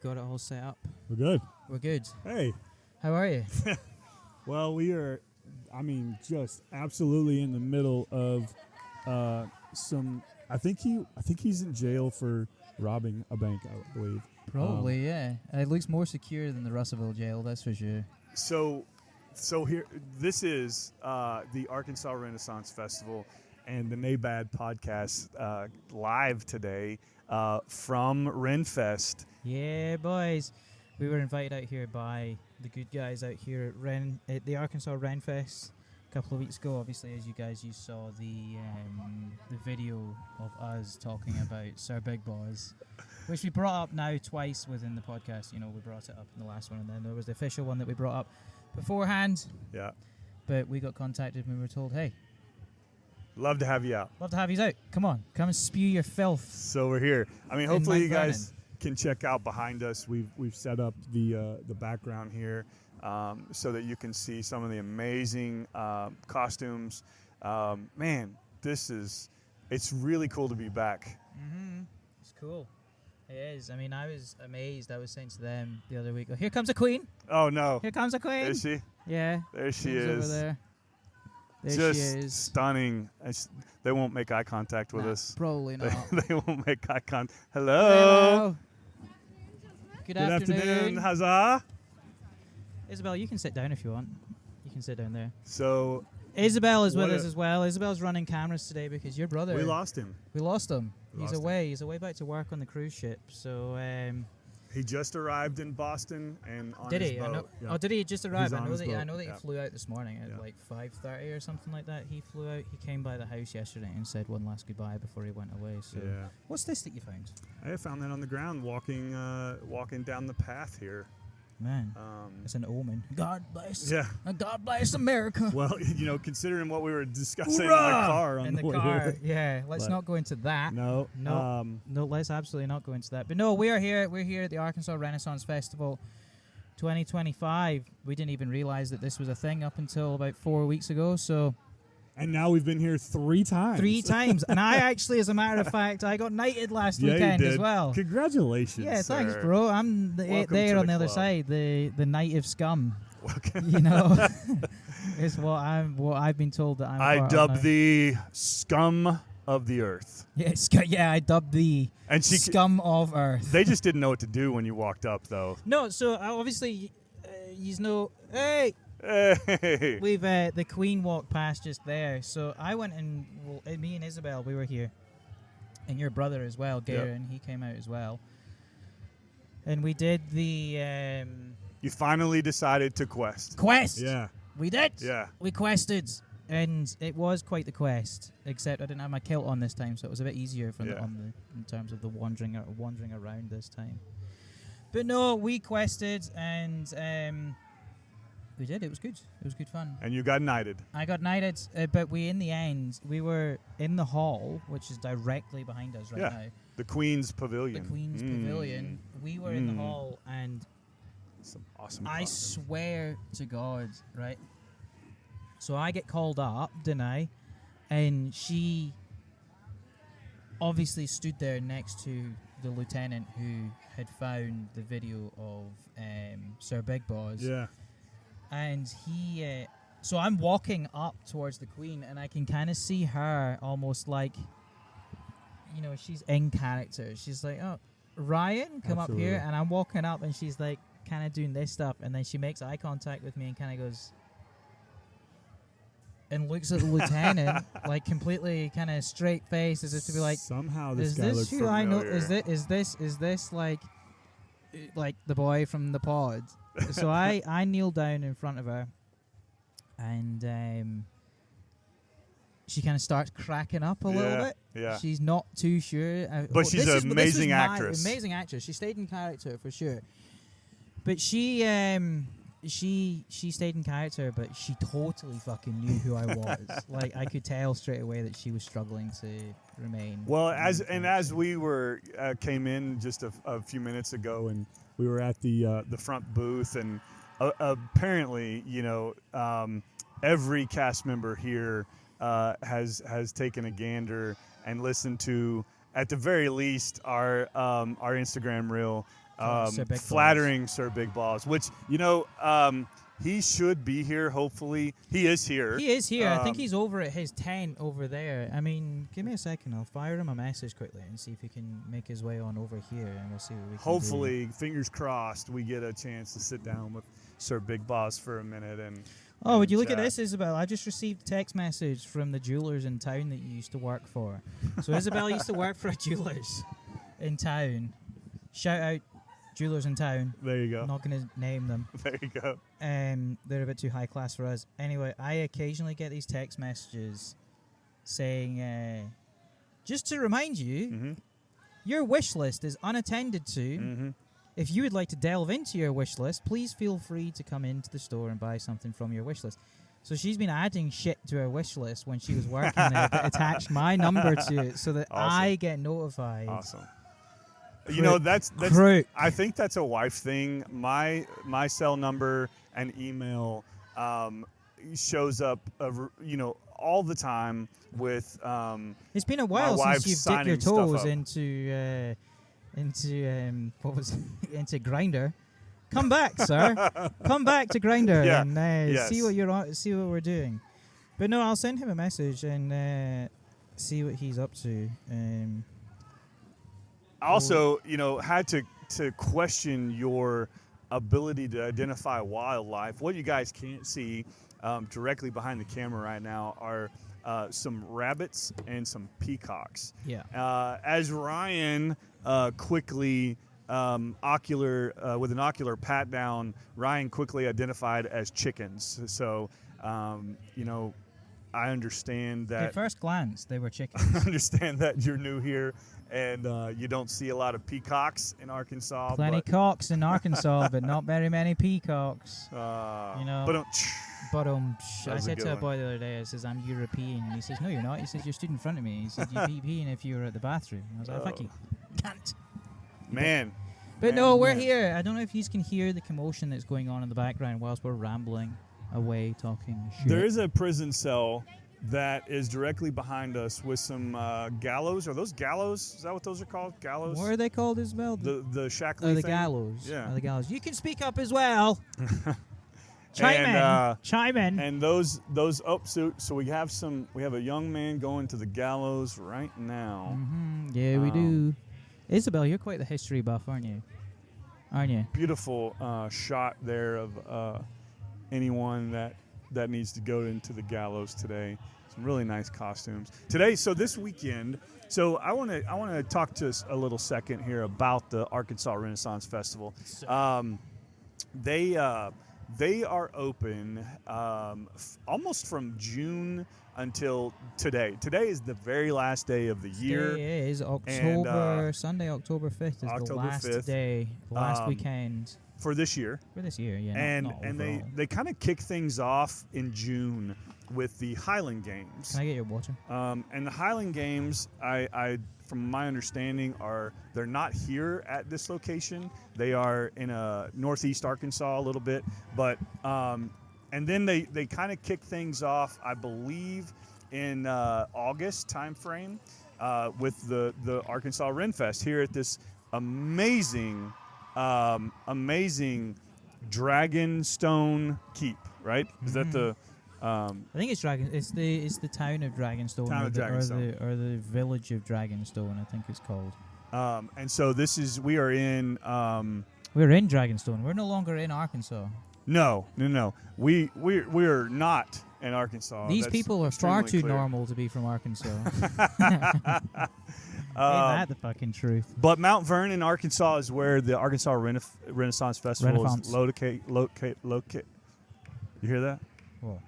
got it all set up. We're good. We're good. Hey. How are you? Well, we are, just absolutely in the middle of some. I think he's in jail for robbing a bank, I believe. Probably, yeah. It looks more secure than the Russellville jail, that's for sure. So here, this is the Arkansas Renaissance Festival and the NABAD podcast live today from Renfest. Yeah, boys. We were invited out here by the good guys out here at the Arkansas Renfest a couple of weeks ago. Obviously, as you saw the video of us talking about Sir Big Boys, which we brought up now twice within the podcast. You know, we brought it up in the last one, and then there was the official one that we brought up beforehand. Yeah. But we got contacted and we were told, hey, love to have you out. love to have you out. Come on, come and spew your filth. So we're here. Hopefully you Mount guys can check out behind us. We've set up the background here so that you can see some of the amazing costumes. Man, it's really cool to be back. Mm-hmm. It's cool. It is. I was amazed. I was saying to them the other week, oh, here comes a queen. Oh, no. Here comes a queen. Is she? Yeah. There she She's is. over there. There Just she is. stunning. They won't make eye contact with us. Probably not. They won't make eye contact. Hello. Good Good afternoon. afternoon. Huzzah. Isabel, you can sit down if you want. You can sit down there. So Isabel is with What us as well. Isabel's running cameras today because your brother. we lost him. We lost him. Lost He's him. away. He's away back to work on the cruise ship. So. He just arrived in Boston and on Did his he? boat. I know. Yeah. Oh, did he just arrive? He's on his I boat, know that yeah. he flew out this morning at Yeah. like 5:30 or something like that. He flew out. He came by the house yesterday and said one last goodbye before he went away. So, Yeah. what's this that you found? I found that on the ground walking down the path here. Man, it's an omen. God bless. Yeah. God bless America. Well, considering what we were discussing Hoorah! in the car on In the way car. here. Yeah. Let's But not go into that. No. No. No, let's absolutely not go into that. But no, we are here. We're here at the Arkansas Renaissance Festival 2025. We didn't even realize that this was a thing up until about 4 weeks ago. So And now we've been here 3 times. 3 times. And I actually, as a matter of fact, I got knighted last Yeah, weekend you did. as well. Congratulations. Yeah, thanks, sir. bro. I'm Welcome there to on the the other club. side, the knight of scum. Welcome. You know, is what I've been told that I'm. I part of dub now. the scum of the earth. Yeah, I dubbed the And scum of earth. they just didn't know what to do when you walked up, though. No, so obviously, you know, hey, Hey. we've the Queen walked past just there. So I went and me and Isabel, we were here, and your brother as well, Garen, he came out as well, and we did the You finally decided to quest. quest. Yeah. We did. Yeah. We quested, and it was quite the quest. Except I didn't have my kilt on this time, so it was a bit easier in terms of the wandering around this time. But no, we quested, and we did. It was good. It was good fun. And you got knighted. I got knighted, but in the end, we were in the hall, which is directly behind us right now. The Queen's Pavilion. The Queen's Pavilion. We were in the hall, and Some awesome I costumes. swear to God, right? So I get called up, didn't I? And she obviously stood there next to the lieutenant who had found the video of Sir Big Boss. Yeah. And he, so I'm walking up towards the Queen, and I can kind of see her almost like, you know, she's in character. She's like, oh, Ryan, come up here. Absolutely. And I'm walking up, and she's like kind of doing this stuff. And then she makes eye contact with me and kind of goes, and looks at the lieutenant, like completely kind of straight face, as if to be like, somehow this is guy this looks who familiar. I know? Is this like the boy from the pod? So I kneel down in front of her, and she kind of starts cracking up a little bit. Yeah. She's not too sure. But she's an amazing actress. Amazing actress. She stayed in character for sure. But she stayed in character, but she totally fucking knew who I was. Like, I could tell straight away that she was struggling to remain. Well, in as character. we were came in just a few minutes ago, and we were at the front booth, and apparently, every cast member here has taken a gander and listened to, at the very least, our Instagram reel. Sir Big Balls. flattering Sir Big Balls, which, he should be here, hopefully. He is here. He is here. I think he's over at his tent over there. I mean, give me a second. I'll fire him a message quickly and see if he can make his way on over here, and we'll see what we can do. Hopefully, fingers crossed, we get a chance to sit down with Sir Big Boss for a minute. Oh, would you look chat. at this, Isabel? I just received a text message from the jewelers in town that you used to work for. So Isabel used to work for a jewelers in town. Shout out jewelers in town. There you go. I'm not going to name them. There you go. They're a bit too high class for us. Anyway, I occasionally get these text messages saying, just to remind you, your wish list is unattended to. If you would like to delve into your wish list, please feel free to come into the store and buy something from your wish list. So she's been adding shit to her wish list when she was working there that attached my number to it so that Awesome. I get notified. Awesome. That's Crook. I think that's a wife thing. My cell number and email shows up, all the time with. It's been a while wife since you've dipped your signing stuff toes up. into Grinder. Come back, sir. Come back to Grinder Yeah. and Yes. see what you're on, see what we're doing. But no, I'll send him a message and see what he's up to. Also, had to question your ability to identify wildlife. What you guys can't see directly behind the camera right now are some rabbits and some peacocks. Yeah. As Ryan quickly with an ocular pat down, Ryan quickly identified as chickens. So, I understand At that. first glance, they were chickens. I understand that you're new here and you don't see a lot of peacocks in Arkansas. Plenty cocks in Arkansas, but not very many peacocks. But But That I was a said good to a one. boy the other day, I says, I'm European. And he says, no, you're not. He says, you stood in front of me. He said, you'd be peeing if you were at the bathroom. I was like, fuck you. Can't. man. But Man, no, we're man. here. I don't know if you can hear the commotion that's going on in the background whilst we're rambling away talking shit. There is a prison cell that is directly behind us with some gallows. Are those gallows? Is that what those are called? Gallows? What are they called as well? The Shackley the thing? gallows. Yeah. Oh, the gallows. You can speak up as well. Chime And, in. Chime in. And those so we have a young man going to the gallows right now. Yeah, we do. Isabel, you're quite the history buff, aren't you? Beautiful shot there of anyone that needs to go into the gallows today. Some really nice costumes today. So this weekend, I want to talk to us a little second here about the Arkansas Renaissance Festival. They are open almost from June until today. Today is the very last day of the year. Today is Sunday, October 5th is the October last 5th. day, last weekend For this year. for this year. Yeah, And not and overall. they kind of kick things off in June with the Highland Games. Can I get your water? And the Highland Games, I from my understanding, they're not here at this location. They are in northeast Arkansas a little bit, but and then they kind of kick things off, I believe, in August timeframe with the Arkansas Ren Fest here at this amazing Dragonstone Keep. Right? Is that the I think it's Dragon. It's the town of Dragonstone, Town of Dragonstone. or the village of Dragonstone. I think it's called. and so we are in. We're in Dragonstone. We're no longer in Arkansas. No. We're not in Arkansas. These That's people are far extremely too clear. normal to be from Arkansas. Ain't that the fucking truth? But Mount Vernon, Arkansas, is where the Arkansas Renaissance Festival Renaissance. is locate. You hear that? What?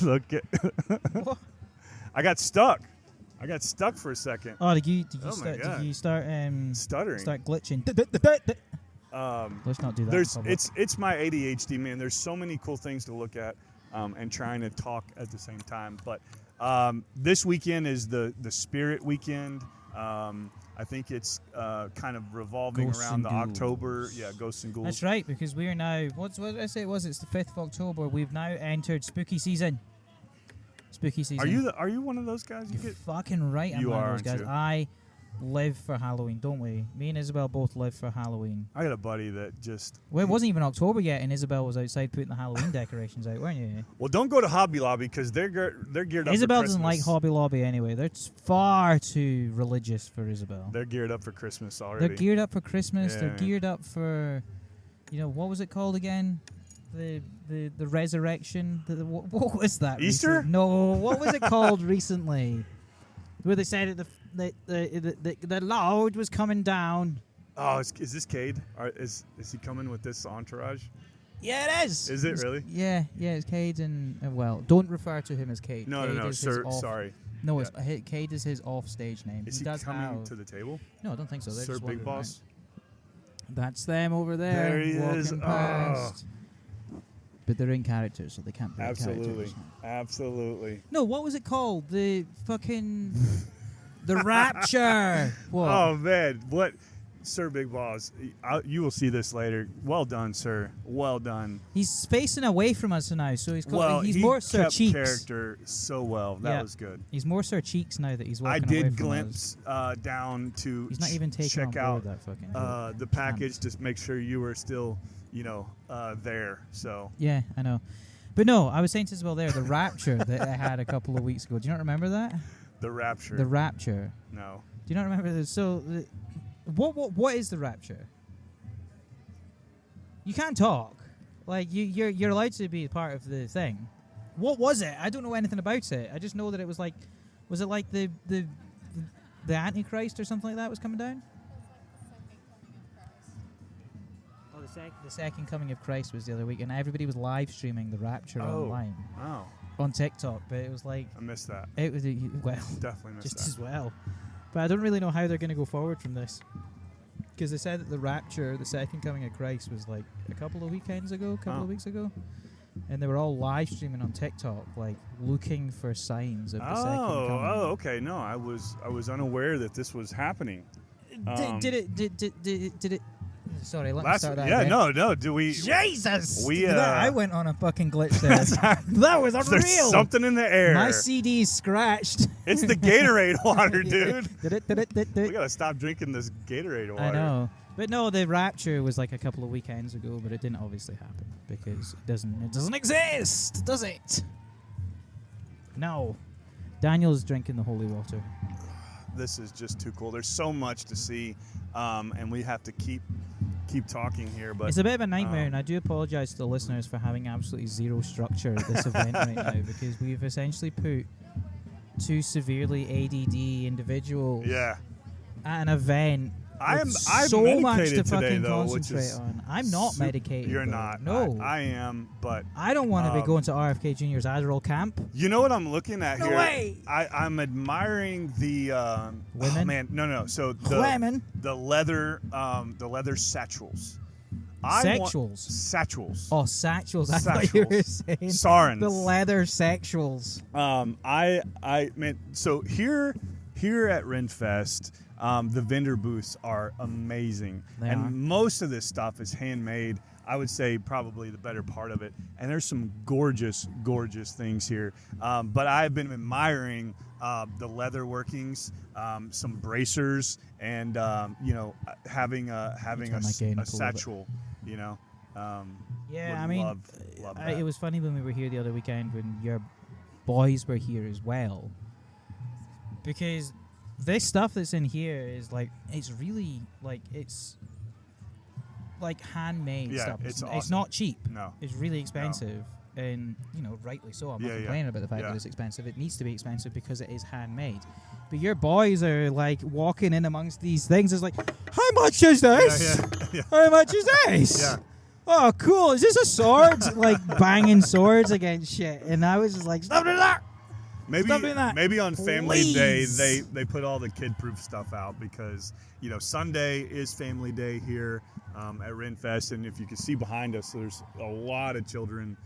Locate. What? I got stuck for a second. Oh, did you Oh my start? God. Did you start Stuttering. start glitching? Let's not do that. in public. It's my ADHD, man. There's so many cool things to look at, and trying to talk at the same time. But this weekend is the Spirit Weekend. I think it's kind of revolving Ghosts around and the ghouls. October, Ghosts and Ghouls. That's right, because we are now. What did I say it was? It's the 5th of October. We've now entered spooky season. Spooky season. Are you one of those guys? You're fucking right. I'm You one are, of those aren't guys. live for Halloween, don't we? Me and Isabel both live for Halloween. I got a buddy that just. Well, it wasn't even October yet, and Isabel was outside putting the Halloween decorations out, weren't you? Well, don't go to Hobby Lobby because they're geared up. Isabel for doesn't like Christmas. Hobby Lobby anyway. They're far too religious for Isabel. They're geared up for Christmas already. They're geared up for Christmas. They're Yeah. geared up for, what was it called again? The resurrection. What was that? Easter? No, what was it called recently? Where they said the Lord was coming down. Oh, is this Cade? Is he coming with this entourage? Yeah, it is. Is it really? Yeah, it's Cade and don't refer to him as Cade. No, Cade no, is his sir. off- Sorry. No, Cade is his off-stage name. Is he does coming have- to the table? No, I don't think so. They're Sir just Big wandering Boss. around. That's them over there. There he walking is. Past. But they're in character, so they can't break Absolutely. characters. Absolutely. No, what was it called? The fucking the Rapture. What? Oh man, what, Sir Big Boss? You will see this later. Well done, sir. Well done. He's facing away from us now, so he's He more Sir kept Cheeks. character so well. That Yeah. was good. He's more Sir Cheeks now that he's I walking away did from us. glimpse down to He's not even taking on check board out that fucking. the package to make sure you were still, there. So Yeah, I know. But no, I was saying to Isabel there, the Rapture that I had a couple of weeks ago. Do you not remember that? the Rapture. The Rapture. No. Do you not remember this? So, what is the Rapture? You can't talk. Like you're allowed to be part of the thing. What was it? I don't know anything about it. I just know that it was like, was it like the Antichrist or something like that was coming down? Oh, the second coming of Christ was the other week, and everybody was live streaming the Rapture online Oh, on TikTok. But it was like I missed that. it was Definitely missed just that. as well. But I don't really know how they're going to go forward from this. Because they said that the Rapture, the second coming of Christ, was like a couple of weekends ago, a couple of weeks ago. And they were all live streaming on TikTok, like looking for signs of the second coming. Oh, okay. No, I was unaware that this was happening. Did it? Sorry, let me Last, start that yeah, again. no. Do we? Jesus! We, I went on a fucking glitch there. That was unreal. There's something in the air. My CD's scratched. It's the Gatorade water, dude. Did We it? gotta stop drinking this Gatorade water. I know. But no, the Rapture was like a couple of weekends ago, but it didn't obviously happen because it doesn't exist, does it? No. Daniel's drinking the holy water. This is just too cool. There's so much to see, and we have to keep talking here. But It's a bit of a nightmare, and I do apologize to the listeners for having absolutely zero structure at this event right now, because we've essentially put two severely ADD individuals yeah, at an event. I'm so much to medicated today fucking though, which concentrate is on. I'm not medicated. You're though. not. No, I am. But I don't want to be um, going to RFK Jr.'s Adderall camp. you know what I'm looking at No here? way! I'm admiring the Women? Oh man, no. So Women? the leather satchels. Sexuals. Satchels. Oh, satchels. I thought you were saying Sarns. the leather sexuals. I meant so here at Renfest, the vendor booths are amazing, They and are. most of this stuff is handmade. I would say probably the better part of it, and there's some gorgeous things here. But I've been admiring the leather workings, some bracers, and having a turn my gain up a little bit. satchel. Yeah, would I mean, love that. it was funny when we were here the other weekend when your boys were here as well, because this stuff that's in here is like it's really like it's like handmade Yeah, stuff. it's It's awesome. not cheap. No. It's really expensive, and rightly so. I'm not Yeah, yeah. complaining about the fact Yeah. that it's expensive. It needs to be expensive because it is handmade. But your boys are like walking in amongst these things. It's like, how much is this? Yeah. How much is this? Yeah. Oh, cool. Is this a sword? Like banging swords against shit. And I was just like, stop doing that. Maybe Stop doing that. maybe on Family Day Please. they put all the kid-proof stuff out because Sunday is Family Day here at Renfest, and if you can see behind us, there's a lot of children,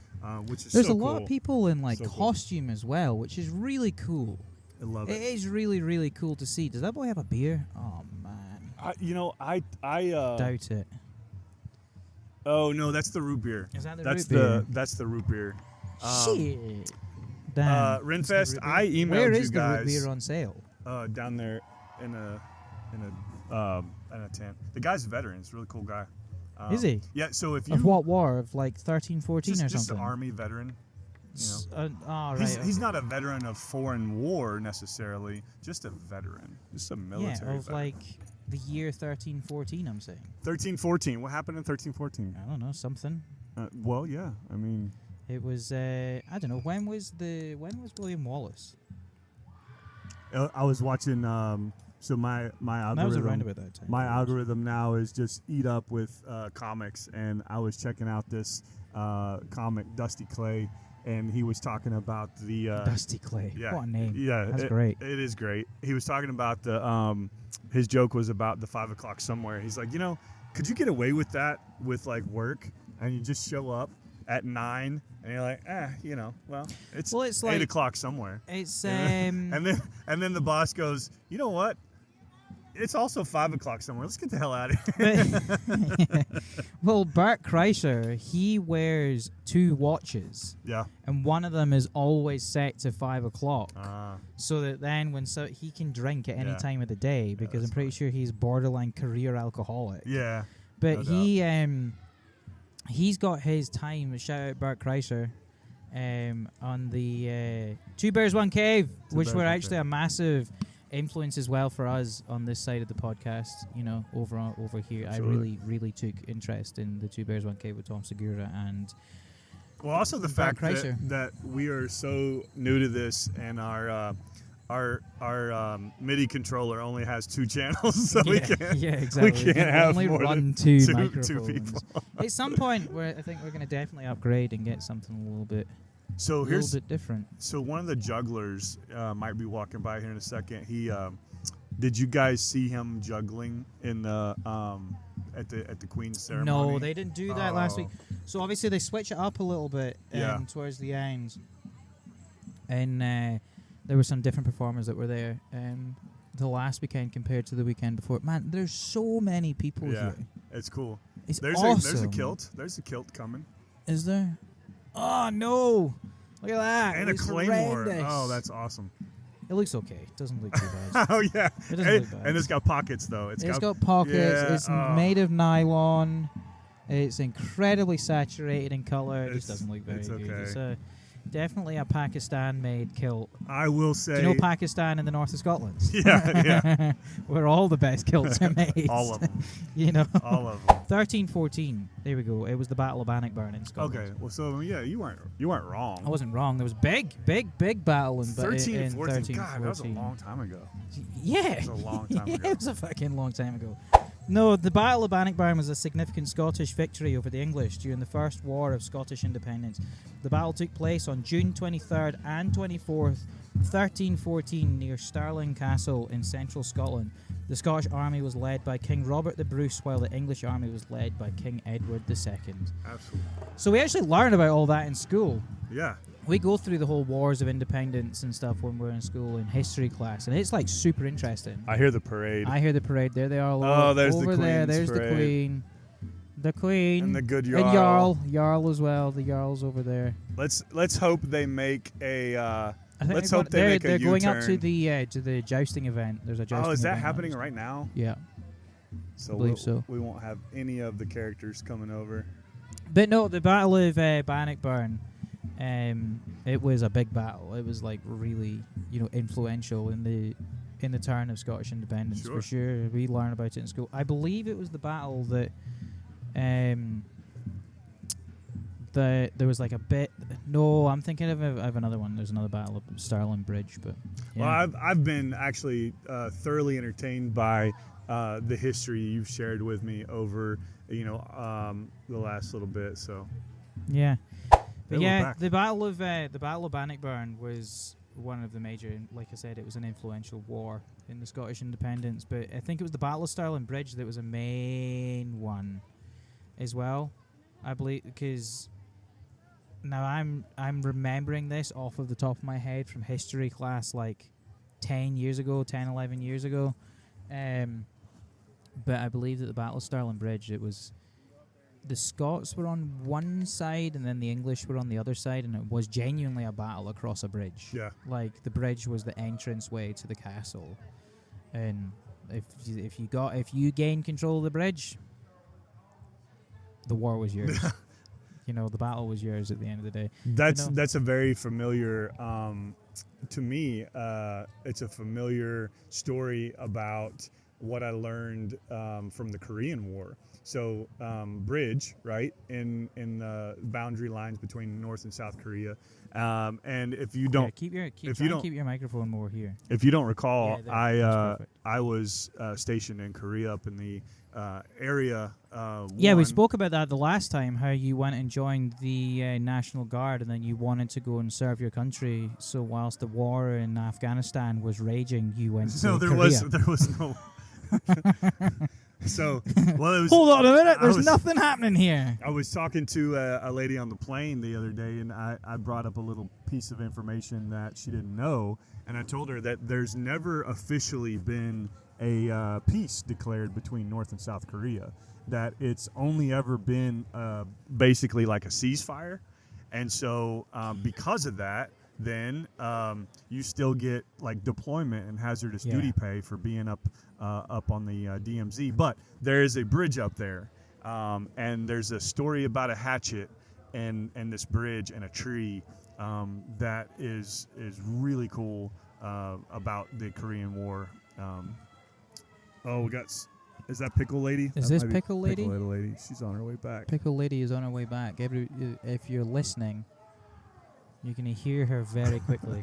which is There's so a lot cool. of people in like So cool. costume as well, which is really cool. I love It it. is really, really cool to see. Does that boy have a beer? Oh man, I doubt it. oh no, that's the root beer. Is that the That's root beer? that's the root beer. Shit. Damn. Renfest, I emailed Where you is the guys root beer on sale? down there in a in a tent. The guy's a veteran. He's a really cool guy. Is he? Yeah. So if you Of what war? Of like 13, 14 just, or just something? an army veteran. Right. He's not a veteran of foreign war necessarily. Just a veteran. Just a military. Of veteran. like the year 13, 14. I'm saying. 1314. What happened in 1314? I don't know, something. Well, yeah. I mean, It was I don't know, when was William Wallace? I was watching. So my That was around algorithm. about that time. My algorithm now is just eat up with comics, and I was checking out this comic, Dusty Clay, and he was talking about the Dusty Clay. Yeah, What a name. yeah, That's great. It is great. He was talking about the his joke was about the 5 o'clock somewhere. He's like, could you get away with that with like work, and you just show up at 9, and you're like, well, it's It's 8 like o'clock somewhere. it's And then the boss goes, you know what? It's also 5 o'clock somewhere. Let's get the hell out of here. well, Bert Kreischer, he wears 2 watches, Yeah. and one of them is always set to 5 o'clock, Uh, so that then he can drink at any Yeah. time of the day, because I'm that's pretty sure he's borderline career alcoholic. yeah. But no he's got his time. Shout out Bert Kreischer, on the Two Bears One Cave, which Bears, were One actually Cave. a massive influence as well for us on this side of the podcast. Over here, Absolutely. I really took interest in the Two Bears One Cave with Tom Segura, and Well, also the Bert fact that, Kreischer. that we are so new to this, and our MIDI controller only has 2 channels, so we can't. exactly. We can't can have only more run than 2 two microphones. people. At some point, I think we're going to definitely upgrade and get something a little bit different. So one of the jugglers might be walking by here in a second. He did you guys see him juggling in the at the Queen's ceremony? No, they didn't do that last Oh. week. So obviously they switch it up a little bit Yeah. towards the end, and there were some different performers that were there. The last weekend compared to the weekend before. Man, there's so many people Yeah, here. it's cool. It's There's awesome. a kilt. There's a kilt coming. Is there? Oh no! Look at that! And It a looks claymore. horrendous. Oh, that's awesome. It looks okay. It doesn't look too bad. Oh yeah. It doesn't and, look bad. and it's got pockets though. It's got pockets. Yeah, It's oh. made of nylon. It's incredibly saturated in color. It just It's- doesn't look very it's good. okay. It's definitely a Pakistan-made kilt. I will Do say. you know Pakistan in the north of Scotland? Yeah, Where all the best kilts are made. all of them. All of them. 1314. There we go. It was the Battle of Bannockburn in Scotland. Okay. Well, so yeah, you weren't wrong. I wasn't wrong. There was big battle in 13 in and 14. 13, God, that was a 14. long time ago. Yeah. That was a long time Yeah, ago. it was a fucking long time ago. No, the Battle of Bannockburn was a significant Scottish victory over the English during the First War of Scottish Independence. The battle took place on June 23rd and 24th, 1314, near Stirling Castle in central Scotland. The Scottish army was led by King Robert the Bruce, while the English army was led by King Edward II. Absolutely. So we actually learned about all that in school. Yeah. We go through the whole wars of independence and stuff when we're in school in history class, and it's like super interesting. I hear the parade. I hear the parade. There they are. Oh, there's the over there. Queen's There's parade. the Queen. The Queen. And the good And Jarl. Jarl as well. The Jarl's over there. Let's hope they make a. I think Let's they're hope they make a they're going up U-turn. to the jousting event. There's a jousting Oh, is that event happening next. right now? Yeah. So believe so. we won't have any of the characters coming over. But no, the Battle of Bannockburn, it was a big battle. It was like really, influential in the turn of Scottish independence Sure. for sure. We learned about it in school. I believe it was the battle that there was like a bit. No, I'm thinking of another one. There's another battle of Stirling Bridge, but yeah. Well, I've been actually thoroughly entertained by the history you've shared with me over the last little bit. So Yeah, They but were yeah, back. the Battle of Bannockburn was one of the major. Like I said, it was an influential war in the Scottish independence. But I think it was the Battle of Stirling Bridge that was a main one, as well. I believe because now I'm remembering this off of the top of my head from history class, like 11 years ago. But I believe that the Battle of Stirling Bridge, it was the Scots were on one side and then the English were on the other side, and it was genuinely a battle across a bridge. Yeah. Like the bridge was the entrance way to the castle, and if you gain control of the bridge, the war was yours. You know, the battle was yours at the end of the day. That's a very familiar, to me, it's a familiar story about what I learned from the Korean War. So bridge, right, in the boundary lines between North and South Korea. And if you don't, keep your microphone more here. if you don't recall, Yeah, that's perfect. I was stationed in Korea up in the area. Yeah, we one. spoke about that the last time, how you went and joined the National Guard and then you wanted to go and serve your country. So whilst the war in Afghanistan was raging, you went to No, there Korea. was no. So, well, it was. Hold on a minute, there's was- nothing happening here. I was talking to a lady on the plane the other day, and I brought up a little piece of information that she didn't know, and I told her that there's never officially been a peace declared between North and South Korea. That it's only ever been basically like a ceasefire, and so because of that, then you still get like deployment and hazardous Yeah. duty pay for being up on the DMZ. But there is a bridge up there, and there's a story about a hatchet and this bridge and a tree that is really cool about the Korean War. We got. Is that Pickle Lady? Is That this might be Pickle Lady? Pickle Lady. She's on her way back. Pickle Lady is on her way back. If you're listening, you're going to hear her very quickly.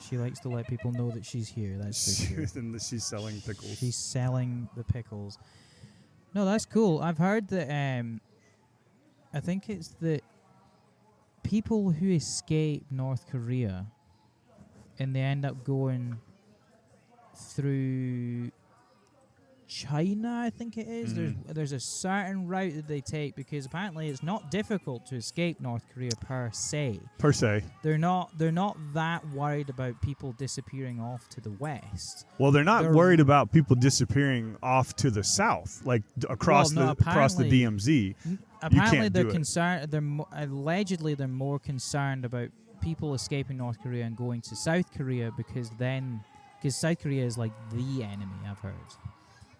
She likes to let people know that she's here. That's for sure. And she's selling pickles. She's selling the pickles. No, that's cool. I've heard that. I think it's that people who escape North Korea and they end up going through China, I think it is. There's a certain route that they take because apparently it's not difficult to escape North Korea per se. Per se. They're not that worried about people disappearing off to the west. Well, they're not They're- worried about people disappearing off to the south, like across Well, no, across the apparently- DMZ. Apparently, can't they're do it. concerned. Allegedly they're more concerned about people escaping North Korea and going to South Korea because South Korea is like the enemy. I've heard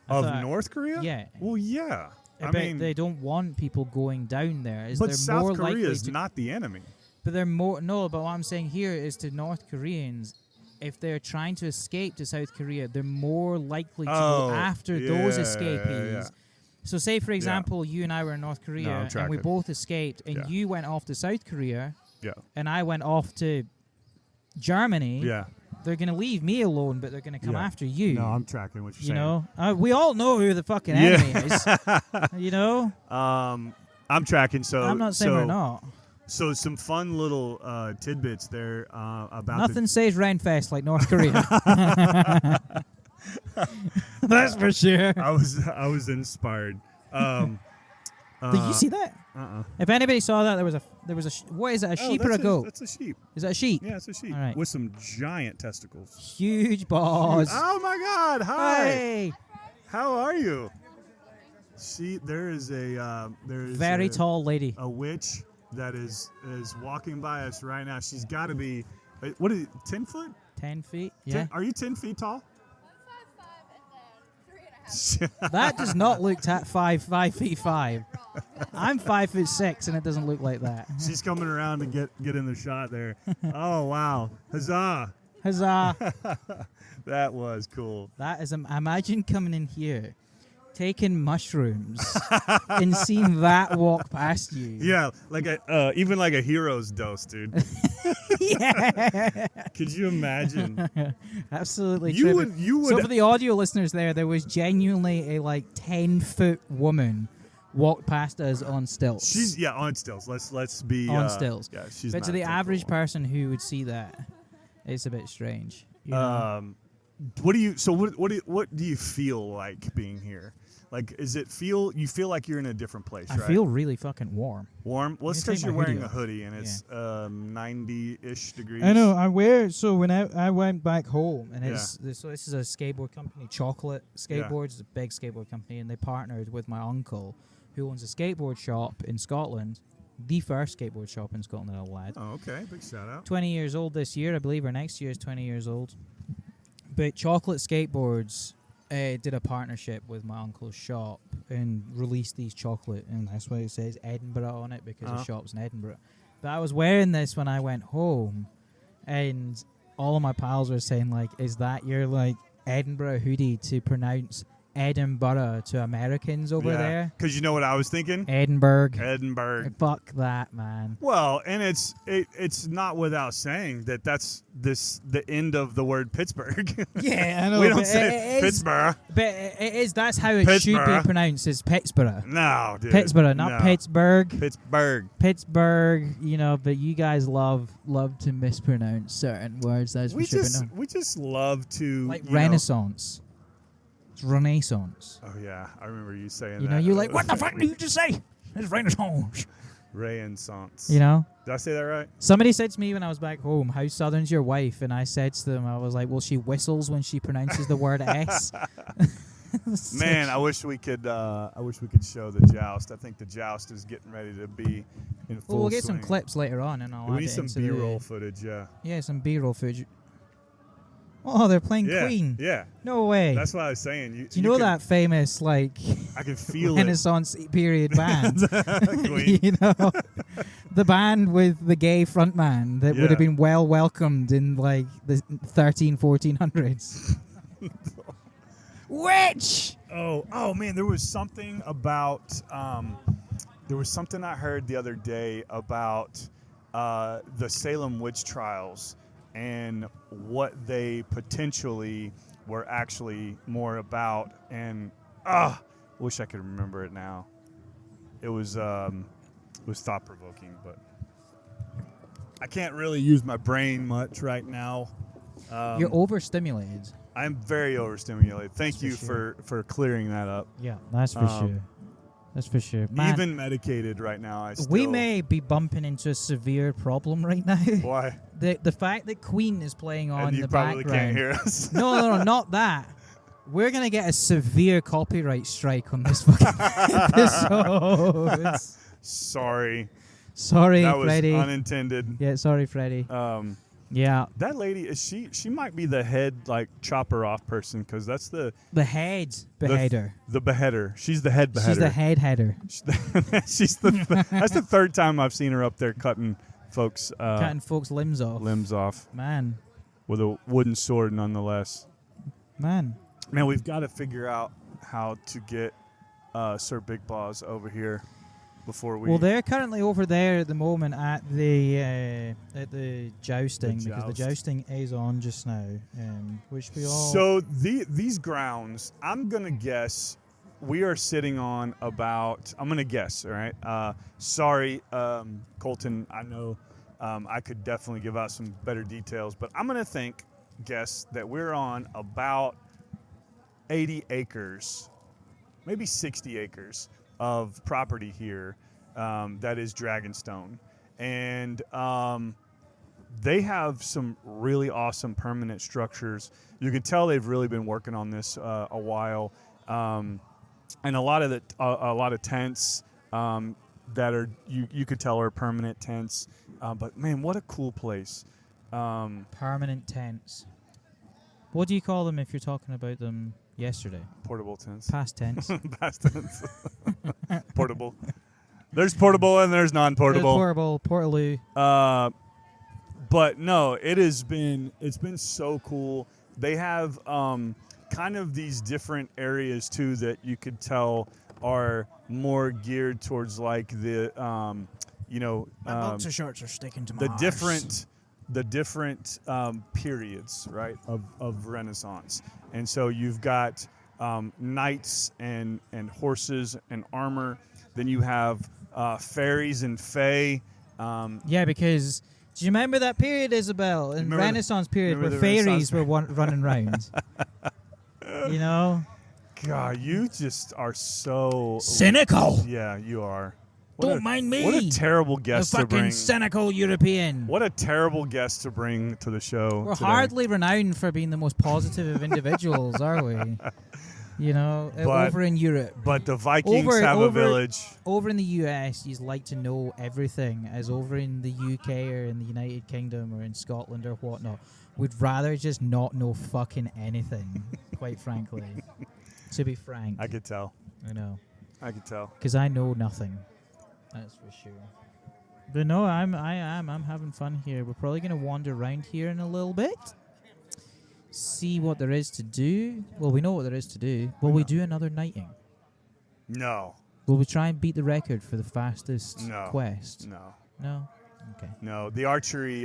I Of thought- North Korea? Yeah, Well, yeah. I but mean, they don't want people going down there. but they're South more Korea likely is to, not the enemy. But they're more no. But what I'm saying here is to North Koreans, if they're trying to escape to South Korea, they're more likely to Oh, go after those yeah, escapees. yeah. So, say for example, you and I were in North Korea I'm and we tracking. both escaped, and Yeah. you went off to South Korea, Yeah. and I went off to Germany. Yeah. They're gonna leave me alone, but they're gonna come Yeah. after you. No, I'm tracking what you're you saying. know, we all know who the fucking Yeah. enemy is. You know, I'm tracking. So I'm not saying so, we're not. So some fun little tidbits there about Nothing says Renfest like North Korea. That's for sure. I was inspired. Did you see that? If anybody saw that, there was a what is it? A sheep or a goat? That's a sheep. Is that a sheep? Yeah, it's a sheep All right. with some giant testicles. Huge balls. Oh my God! Hi. Hey, How are you? There is very tall lady. a witch that is walking by us right now. She's got to be, what is it, 10 foot? 10 feet. Yeah. Are you 10 feet tall? That does not look 5 feet 5. I'm 5'6", and it doesn't look like that. She's coming around to get in the shot there. Oh wow! Huzzah! Huzzah! That was cool. That is, imagine coming in here, taking mushrooms, and seeing that walk past you. Yeah, like even like a hero's dose, dude. Yeah. Could you imagine? Absolutely. You tripping. would. So for the audio listeners there was genuinely a like 10-foot woman walk past us on stilts. She's on stilts. Let's be on stilts. Yeah, she's. But to not the a average typical person who would see that, it's a bit strange. You know? one. What do you feel like being here? Like, you feel like you're in a different place, I right? feel really fucking warm. warm. Well, it's Let me because take you're my hoodie wearing a off. hoodie and it's 90-ish degrees. I know. I wear it. So when I went back home, and this is a skateboard company, Chocolate Skateboards. It's a big skateboard company, and they partnered with my uncle, who owns a skateboard shop in Scotland, the first skateboard shop in Scotland, I'll add. Oh, okay. Big shout out. 20 years old this year, I believe, or next year is 20 years old. But Chocolate Skateboards did a partnership with my uncle's shop and released these chocolate, and that's why it says Edinburgh on it, because the shop's in Edinburgh. But I was wearing this when I went home, and all of my pals were saying, like, is that your, like, Edinburgh hoodie to pronounce Edinburgh to Americans over there? Because you know what I was thinking? Edinburgh. Fuck that, man. Well, and it's not without saying that that's the end of the word Pittsburgh. Yeah, I know. We don't say Pittsburgh. But it is. That's how it should be pronounced. Is Pittsburgh. No, dude. Pittsburgh, not Pittsburgh. Pittsburgh. You know, but you guys love to mispronounce certain words. That's we just love to, like Renaissance. It's Renaissance. Oh yeah, I remember you saying that. You know, you're like, what the fuck did you just say? It's Renaissance. Renaissance. You know? Did I say that right? Somebody said to me when I was back home, how southern's your wife? And I said to them, I was like, well, she whistles when she pronounces the word S. Man, I wish we could show the joust. I think the joust is getting ready to be in full Well, we'll get swing. some clips later on, and I'll We add need it some into B-roll footage, yeah. Yeah, some B-roll footage. Oh, they're playing Queen. Yeah. No way. That's what I was saying. Do you know that famous, like, I can feel Renaissance period band? Queen. You know, the band with the gay frontman that would have been well welcomed in, like, the 1400s. Witch! Oh man, there was something about there was something I heard the other day about the Salem witch trials and what they potentially were actually more about, and wish I could remember it now. It was thought provoking, but I can't really use my brain much right now. You're overstimulated. I'm very overstimulated. Thank you for for clearing that up. Yeah, that's for sure. That's for sure. Man, even medicated right now, we may be bumping into a severe problem right now. Why? The fact that Queen is playing on and you the probably background. can't hear us. No, not that. We're gonna get a severe copyright strike on this fucking episode. Sorry, Freddie. That was unintended. Yeah, sorry, Freddie. Yeah. That lady is she might be the head, like, chopper off person, because that's the head beheader. The beheader. She's the head beheader. She's the head header. That's the third time I've seen her up there cutting folks limbs off. Man, with a wooden sword, nonetheless. Man, we've got to figure out how to get Sir Big Paws over here before we. Well, they're currently over there at the moment at the jousting, because the jousting is on just now, which we all. So these grounds, I'm gonna guess we are sitting on about. I'm gonna guess, all right. Sorry, Colton. I know I could definitely give out some better details, but I'm gonna guess that we're on about 80 acres, maybe 60 acres of property here that is Dragonstone, and they have some really awesome permanent structures. You can tell they've really been working on this a while, and a lot of tents that are you could tell are permanent tents. But man, what a cool place! Permanent tents. What do you call them if you're talking about them yesterday? Portable tents. Past tense. Past tense. Portable. There's portable and there's non-portable. Portable, Portaloo. But no, it's been so cool. They have kind of these different areas too that you could tell are more geared towards, like, the my boxer shorts are sticking to my arse. the different periods, right, of Renaissance. And so you've got knights and horses and armor. Then you have fairies and fae. Yeah, because do you remember that period, Isabel, in Renaissance period where fairies were running around? You know? God, you just are so cynical. Yeah, you are. Don't mind me. What a terrible guest to bring. Fucking cynical European. What a terrible guest to bring to the show. We're today. hardly renowned for being the most positive of individuals, are we? You know, over in Europe. But the Vikings have a village. Over in the US, you like to know everything, as over in the UK or in the United Kingdom or in Scotland or whatnot. would rather just not know fucking anything, quite frankly. To be frank. I could tell. I know. I could tell. Because I know nothing. That's for sure. But no, I'm having fun here. We're probably going to wander around here in a little bit. See what there is to do. Well, we know what there is to do. Will we do another nighting? No. Will we try and beat the record for the fastest No. quest? No. No? Okay. No. The archery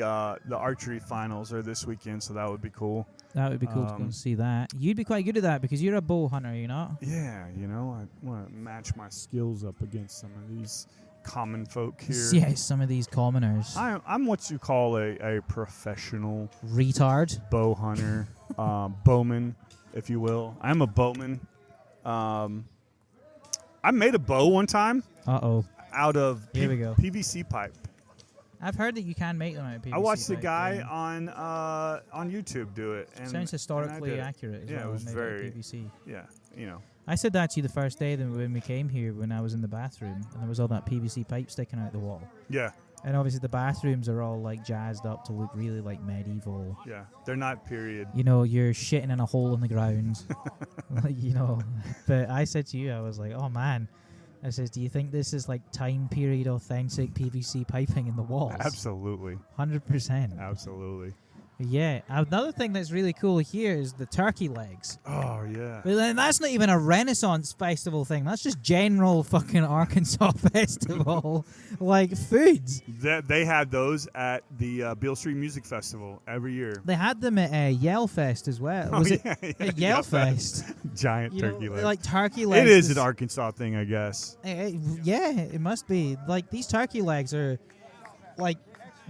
finals are this weekend, so that would be cool. That would be cool to go and see that. You'd be quite good at that because you're a bow hunter, you know? Yeah, I want to match my skills up against some of these common folk here. Yeah, some of these commoners. I'm what you call a professional Retard. bow hunter, bowman, if you will. I'm a bowman. I made a bow one time Uh-oh. out of Here we go. PVC pipe. I've heard that you can make them out of PVC I watched the pipe, guy yeah. on YouTube do it. And Sounds and I historically did it. accurate as Yeah, well. it was made out of very- PVC. Yeah, I said that to you the first day when we came here when I was in the bathroom and there was all that PVC pipe sticking out the wall. Yeah, And obviously the bathrooms are all like jazzed up to look really like medieval. yeah. They're not period. You know, you're shitting in a hole in the ground. Like, you know. But I said to you, I was like, oh man. I says, do you think this is like time period authentic PVC piping in the walls? Absolutely. 100%. Absolutely. Yeah. Another thing that's really cool here is the turkey legs. Oh, yeah. But then that's not even a Renaissance festival thing. That's just general fucking Arkansas festival, like foods. They had those at the Beale Street Music Festival every year. They had them at Yellfest as well. Was it at Yellfest? Giant You turkey know, legs. like turkey legs. It is an Arkansas thing, I guess. Yeah, it must be. Like these turkey legs are like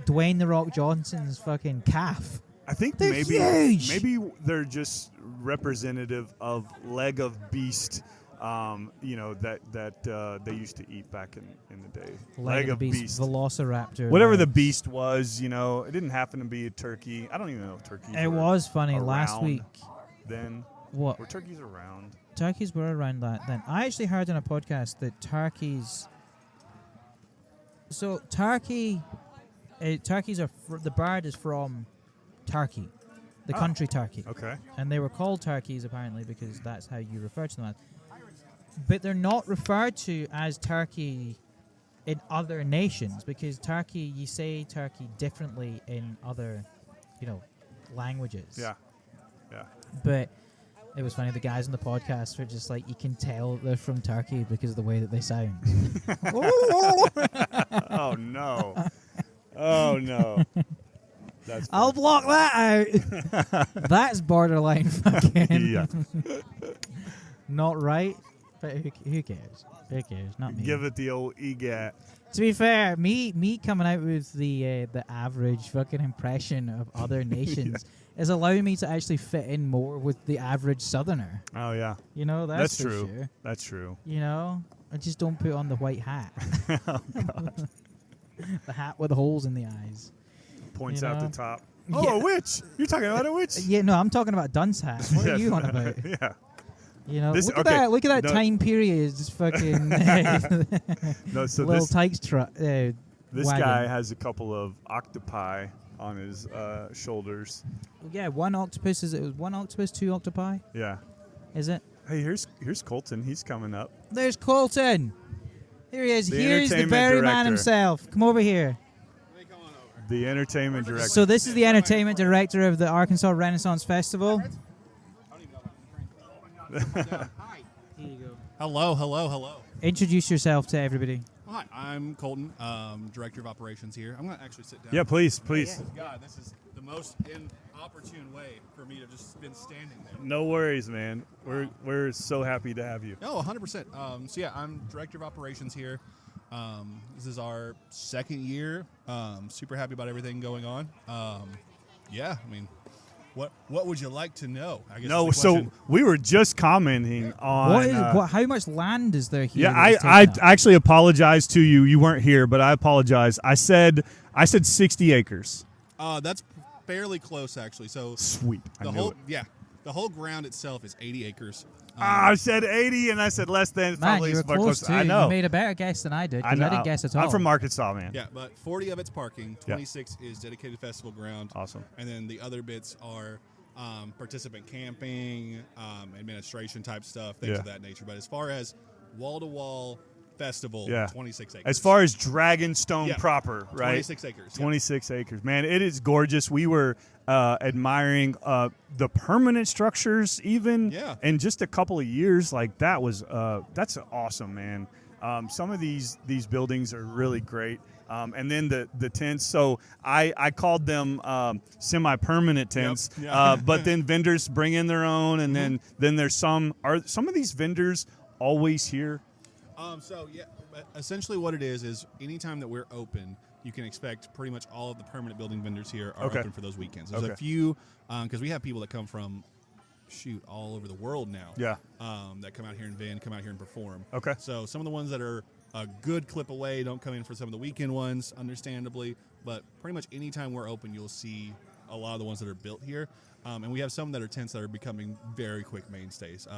Dwayne the Rock Johnson's fucking calf. I think They're huge. maybe they're just representative of leg of beast, that they used to eat back in the day. Leg of beast. Velociraptor. Whatever the legs. beast was, it didn't happen to be a turkey. I don't even know if turkeys It were was funny last around week. then. What? Were turkeys around? Turkeys were around that then. I actually heard on a podcast that turkeys. So turkeys are the bird is from Turkey, the country Turkey, Okay. and they were called turkeys apparently because that's how you refer to them as. But they're not referred to as turkey in other nations because turkey, you say turkey differently in other, languages. Yeah. Yeah. But it was funny, the guys on the podcast were just like, you can tell they're from Turkey because of the way that they sound. Oh no. Oh no. That's I'll block that out. That's borderline fucking yeah. not right. But who cares? Who cares? Not me. Give it the old EGAT. To be fair, me coming out with the average fucking impression of other nations is allowing me to actually fit in more with the average Southerner. Oh yeah. That's for true. sure. That's true. I just don't put on the white hat. Oh god. The hat with the holes in the eyes. Points You out know? the top. Yeah. Oh, a witch! You're talking about a witch? Yeah, no, I'm talking about dunce hat. What are you on about? Yeah. This- Look okay, at that! Look at that no. time period. Just fucking No, so little this tykes truck. this wagon. guy has a couple of octopi on his shoulders. Yeah, one octopus. Is it one octopus, two octopi? Yeah. Is it? Hey, here's Colton. He's coming up. There's Colton. Here he is. The Here's the entertainment berry man director. himself. Come over here. The entertainment director. So this is the entertainment director of the Arkansas Renaissance Festival. Hello. Introduce yourself to everybody. Hi, I'm Colton, Director of Operations here. I'm going to actually sit down. Yeah, please. God, this is the most inopportune way for me to just been standing there. No worries, man. We're so happy to have you. Oh, 100%. So yeah, I'm Director of Operations here. This is our second year. Super happy about everything going on. Yeah, I mean, what would you like to know? I guess No, is the so question. we were just commenting on. How much land is there here? Yeah, that I is taken up? actually apologize to you. You weren't here, but I apologize. I said 60 acres. That's fairly close actually. So Sweet. I the knew whole it. yeah, the whole ground itself is 80 acres. I said 80, and I said less than. It's Man, probably you were more close close. too. I know. You made a better guess than I did, because I didn't guess at all. I'm from Arkansas, man. Yeah, but 40 of it's parking, 26 is dedicated festival ground. Awesome. And then the other bits are participant camping, administration type stuff, things of that nature. But as far as wall-to-wall festival, 26 acres. As far as Dragonstone proper, right? 26 acres. 26 acres. Man, it is gorgeous. We were admiring the permanent structures even in just a couple of years. Like that was that's awesome, man. Some of these buildings are really great. And then the tents. So I called them semi-permanent tents. Yep. But then vendors bring in their own, and then there's some of these vendors always here. Essentially what it is anytime that we're open, you can expect pretty much all of the permanent building vendors here are open for those weekends. There's a few, because we have people that come from, all over the world now. Yeah. That come out here and come out here and perform. Okay. So some of the ones that are a good clip away don't come in for some of the weekend ones, understandably. But pretty much anytime we're open, you'll see a lot of the ones that are built here. And we have some that are tents that are becoming very quick mainstays.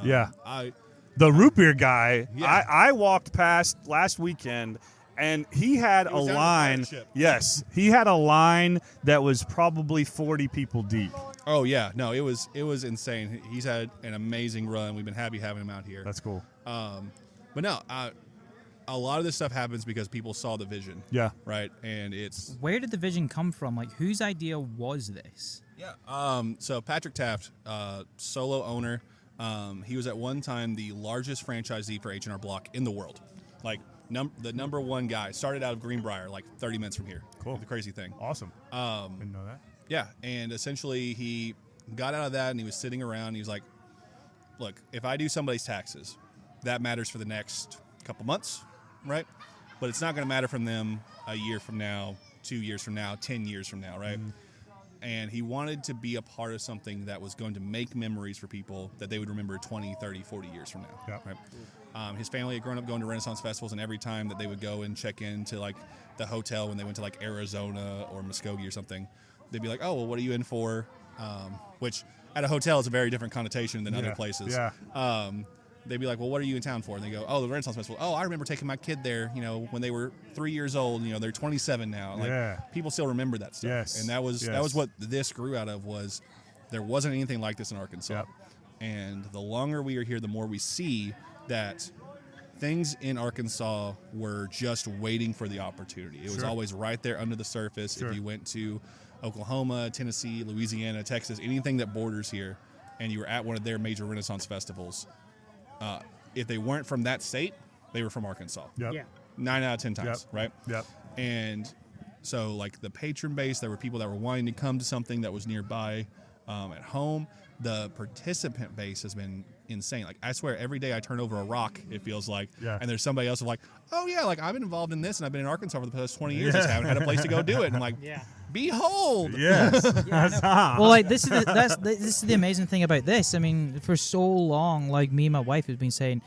The root beer guy, Yeah. I walked past last weekend, and he had a was down at the line. pirate ship. Yes, he had a line that was probably 40 people deep. Oh yeah, no, it was insane. He's had an amazing run. We've been happy having him out here. That's cool. But no, a lot of this stuff happens because people saw the vision. Yeah. Right, and it's Where did the vision come from? Like, whose idea was this? So Patrick Taft, solo owner. He was at one time the largest franchisee for H&R Block in the world. Like the number one guy. Started out of Greenbrier, like 30 minutes from here. Cool. The crazy thing. Awesome. Didn't know that. Yeah, and essentially he got out of that and he was sitting around. And he was like, look, if I do somebody's taxes, that matters for the next couple months, right? But it's not going to matter from them a year from now, 2 years from now, 10 years from now, right? And he wanted to be a part of something that was going to make memories for people that they would remember 20, 30, 40 years from now. Yeah. Right? His family had grown up going to Renaissance festivals, and every time that they would go and check into like the hotel when they went to like Arizona or Muskogee or something, they'd be like, oh, well, what are you in for? Which at a hotel is a very different connotation than other places. Yeah. They'd be like, well, what are you in town for? And they go, oh, the Renaissance Festival. Oh, I remember taking my kid there, when they were 3 years old. They're 27 now. Like, people still remember that stuff. Yes. And that was what this grew out of, was there wasn't anything like this in Arkansas. Yep. And the longer we are here, the more we see that things in Arkansas were just waiting for the opportunity. It was always right there under the surface. If you went to Oklahoma, Tennessee, Louisiana, Texas, anything that borders here, and you were at one of their major Renaissance festivals, if they weren't from that state, they were from Arkansas. Yep. Yeah. 9 out of 10 times, right? Yep. And so, like, the patron base, there were people that were wanting to come to something that was nearby at home. The participant base has been insane. Like, I swear, every day I turn over a rock, it feels like, and there's somebody else who's like, oh, yeah, like, I've been involved in this, and I've been in Arkansas for the past 20 years. Just haven't had a place to go do it. And I'm like, behold. Yes. Well, like this is the amazing thing about this. I mean, for so long, like me and my wife have been saying,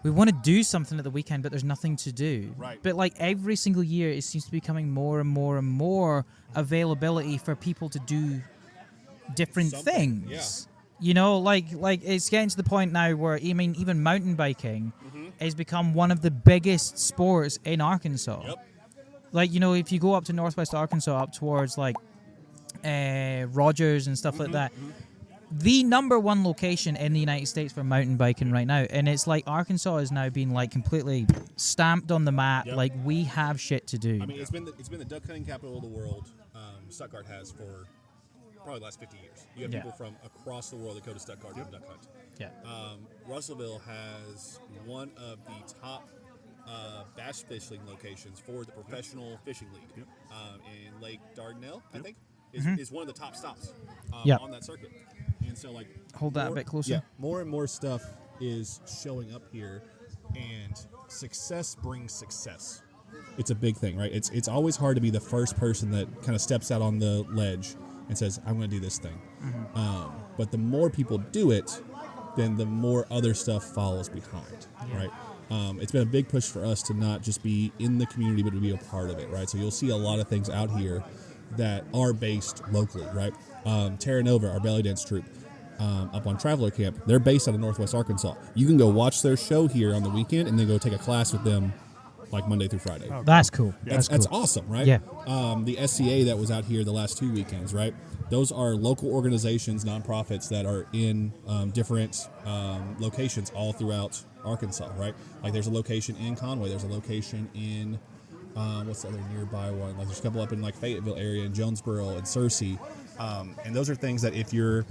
we want to do something at the weekend, but there's nothing to do. Right. But like every single year, it seems to be becoming more and more and more availability for people to do different things. Like it's getting to the point now where even mountain biking has become one of the biggest sports in Arkansas. Yep. Like, if you go up to Northwest Arkansas, up towards like Rogers and stuff like that, the number one location in the United States for mountain biking right now, and it's like Arkansas is now being like completely stamped on the map. Yep. Like, we have shit to do. I mean, it's been the duck hunting capital of the world. Stuttgart has for probably the last 50 years. You have people from across the world that go to Stuttgart to duck hunt. Yeah. Russellville has one of the top bass fishing locations for the professional fishing league in Lake Dardanelle, I think, is one of the top stops on that circuit. And so, like, Hold that a bit closer. Yeah, more and more stuff is showing up here, and success brings success. It's a big thing, right? It's always hard to be the first person that kind of steps out on the ledge and says, I'm going to do this thing. But the more people do it, then the more other stuff follows behind, right? It's been a big push for us to not just be in the community, but to be a part of it, right? So you'll see a lot of things out here that are based locally, right? Terra Nova, our belly dance troupe, up on Traveler Camp. They're based out of Northwest Arkansas. You can go watch their show here on the weekend and then go take a class with them like Monday through Friday. That's cool. That's awesome, right? Yeah. The SCA that was out here the last 2 weekends, right? Those are local organizations, nonprofits that are in different locations all throughout Arkansas, right? Like there's a location in Conway. There's a location in, what's the other nearby one? Like there's a couple up in like Fayetteville area and Jonesboro and Searcy. And those are things that if you're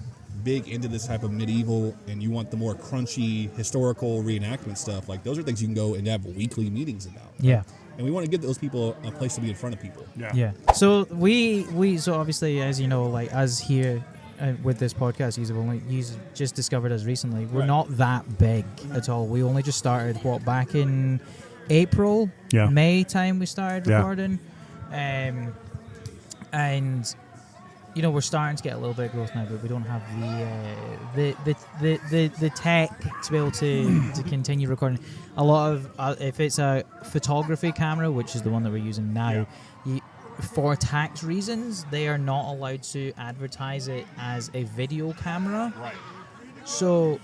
big into this type of medieval and you want the more crunchy historical reenactment stuff, like those are things you can go and have weekly meetings about. Yeah. And we want to give those people a place to be in front of people. Yeah. So we so obviously, as you know, like us here with this podcast, you've just discovered us recently. We're not that big at all. We only just started back in April, May time we started recording, and you know, we're starting to get a little bit of growth now, but we don't have the tech to be able to continue recording. A lot of if it's a photography camera, which is the one that we're using now, for tax reasons, they are not allowed to advertise it as a video camera. Right. So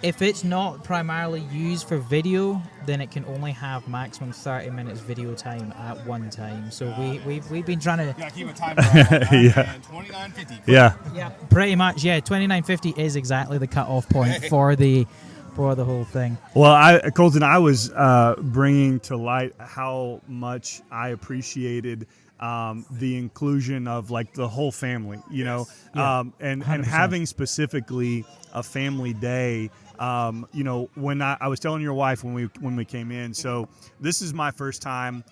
if it's not primarily used for video, then it can only have maximum 30 minutes video time at one time. So we've been trying to keep a timer on that. Yeah. 29.50. Yeah. Yeah, pretty much. Yeah, 29.50 is exactly the cutoff point for the whole thing. Well, Colton, I was bringing to light how much I appreciated the inclusion of like the whole family, you know, and having specifically a family day. You know, when I was telling your wife when we came in, so this is my first time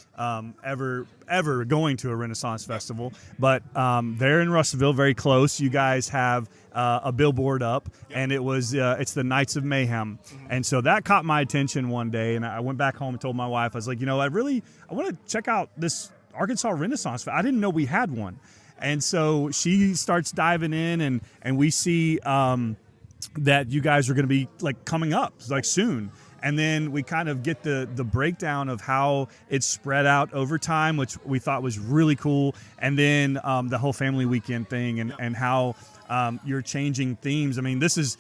ever going to a Renaissance Festival, but they're in Russellville, very close. You guys have a billboard up, and it's the Knights of Mayhem, and so that caught my attention one day, and I went back home and told my wife, I was like, you know, I want to check out this Arkansas Renaissance Festival. I didn't know we had one, and so she starts diving in, and we see that you guys are going to be like coming up like soon, and then we kind of get the breakdown of how it's spread out over time, which we thought was really cool, and then the whole family weekend thing and how you're changing themes. I mean, this is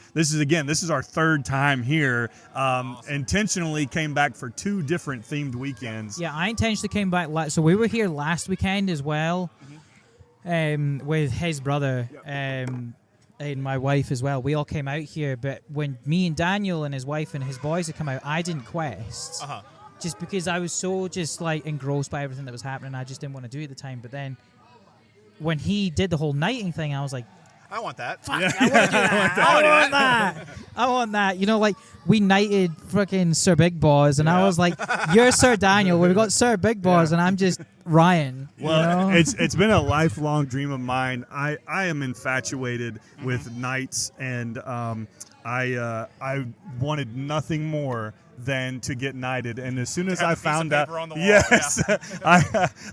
our third time here. Awesome. Intentionally came back for 2 different themed weekends. Yeah, I intentionally came back. So we were here last weekend as well, with his brother. And my wife as well. We all came out here, but when me and Daniel and his wife and his boys had come out, I didn't quest. Just because I was so just like engrossed by everything that was happening. I just didn't want to do it at the time. But then when he did the whole knighting thing, I was like, I want that. fuck, I want to do that. I want that. You know, like we knighted fucking Sir Big Boss, and I was like, you're Sir Daniel. We've got Sir Big Boss, and I'm just Ryan. Well, you know? it's been a lifelong dream of mine. I am infatuated with knights, and I wanted nothing more than to get knighted. And as soon as I found out, yes,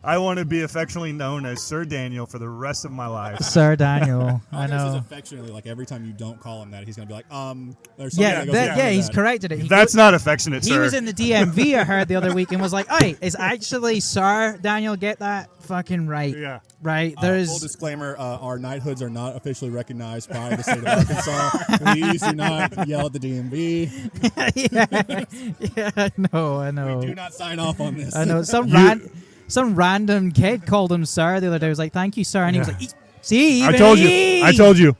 I want to be affectionately known as Sir Daniel for the rest of my life. Sir Daniel, I This is know. affectionately, like every time you don't call him that, he's gonna be like, there's something that goes Yeah, beyond he's that. corrected it. That's not affectionate, He sir. was in the DMV, I heard the other week, and was like, "Hey, it's actually Sir Daniel. Get that fucking right, Yeah. right." Full There's disclaimer: our knighthoods are not officially recognized by the state of Arkansas. Please do not yell at the DMV. yeah, I know. We do not sign off on this. I know. Some random kid called him Sir the other day. I was like, "Thank you, Sir," and he was like, "See, I told you.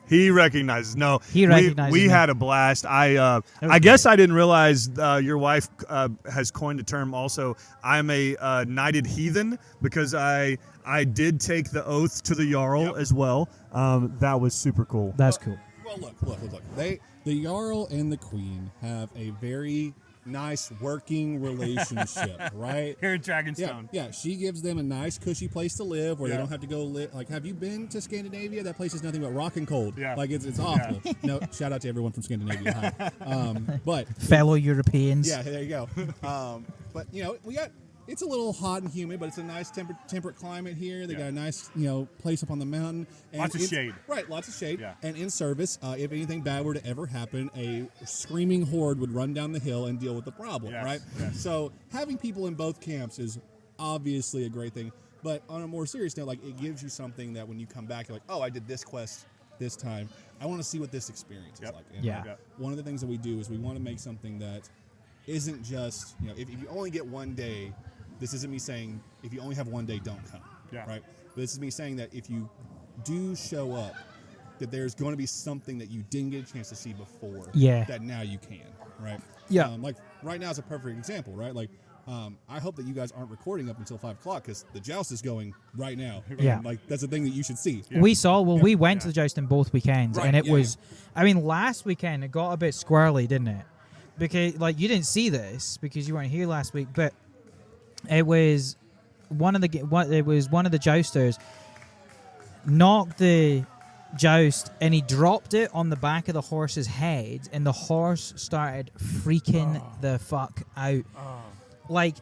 He recognizes. No, He recognizes We me. had a blast. I guess I didn't realize your wife has coined a term. Also, I'm a knighted heathen because I did take the oath to the Jarl as well. That was super cool. That's cool." Well, look. The Jarl and the Queen have a very nice working relationship, right? Here in Dragonstone. Yeah. She gives them a nice, cushy place to live where they don't have to go live. Like, have you been to Scandinavia? That place is nothing but rock and cold. Yeah. Like, it's awful. No, shout out to everyone from Scandinavia. Hi. But Fellow Europeans. yeah, there you go. But you know, it's a little hot and humid, but it's a nice temperate climate here. They got a nice, place up on the mountain. And Lots of shade. Right, lots of shade. Yeah. And in service, if anything bad were to ever happen, a screaming horde would run down the hill and deal with the problem, Yes, right? yes. So having people in both camps is obviously a great thing. But on a more serious note, like, it gives you something that when you come back, you're like, oh, I did this quest this time. I want to see what this experience is like. And Yeah. one of the things that we do is we want to make something that isn't just, if you only get one day, this isn't me saying if you only have one day, don't come. Yeah. Right? But this is me saying that if you do show up, that there's going to be something that you didn't get a chance to see before. Yeah. That now you can. Right? Yeah. Like right now is a perfect example. Right? Like. I hope that you guys aren't recording up until 5 o'clock because the joust is going right now. Yeah. And, like that's the thing that you should see. We saw, we went to the jousting both weekends, Right, and it yeah, was, I mean, last weekend it got a bit squirrely, didn't it? Because, like, you didn't see this because you weren't here last week, but it was one of the jousters knocked the joust and he dropped it on the back of the horse's head, and the horse started freaking the fuck out. Like,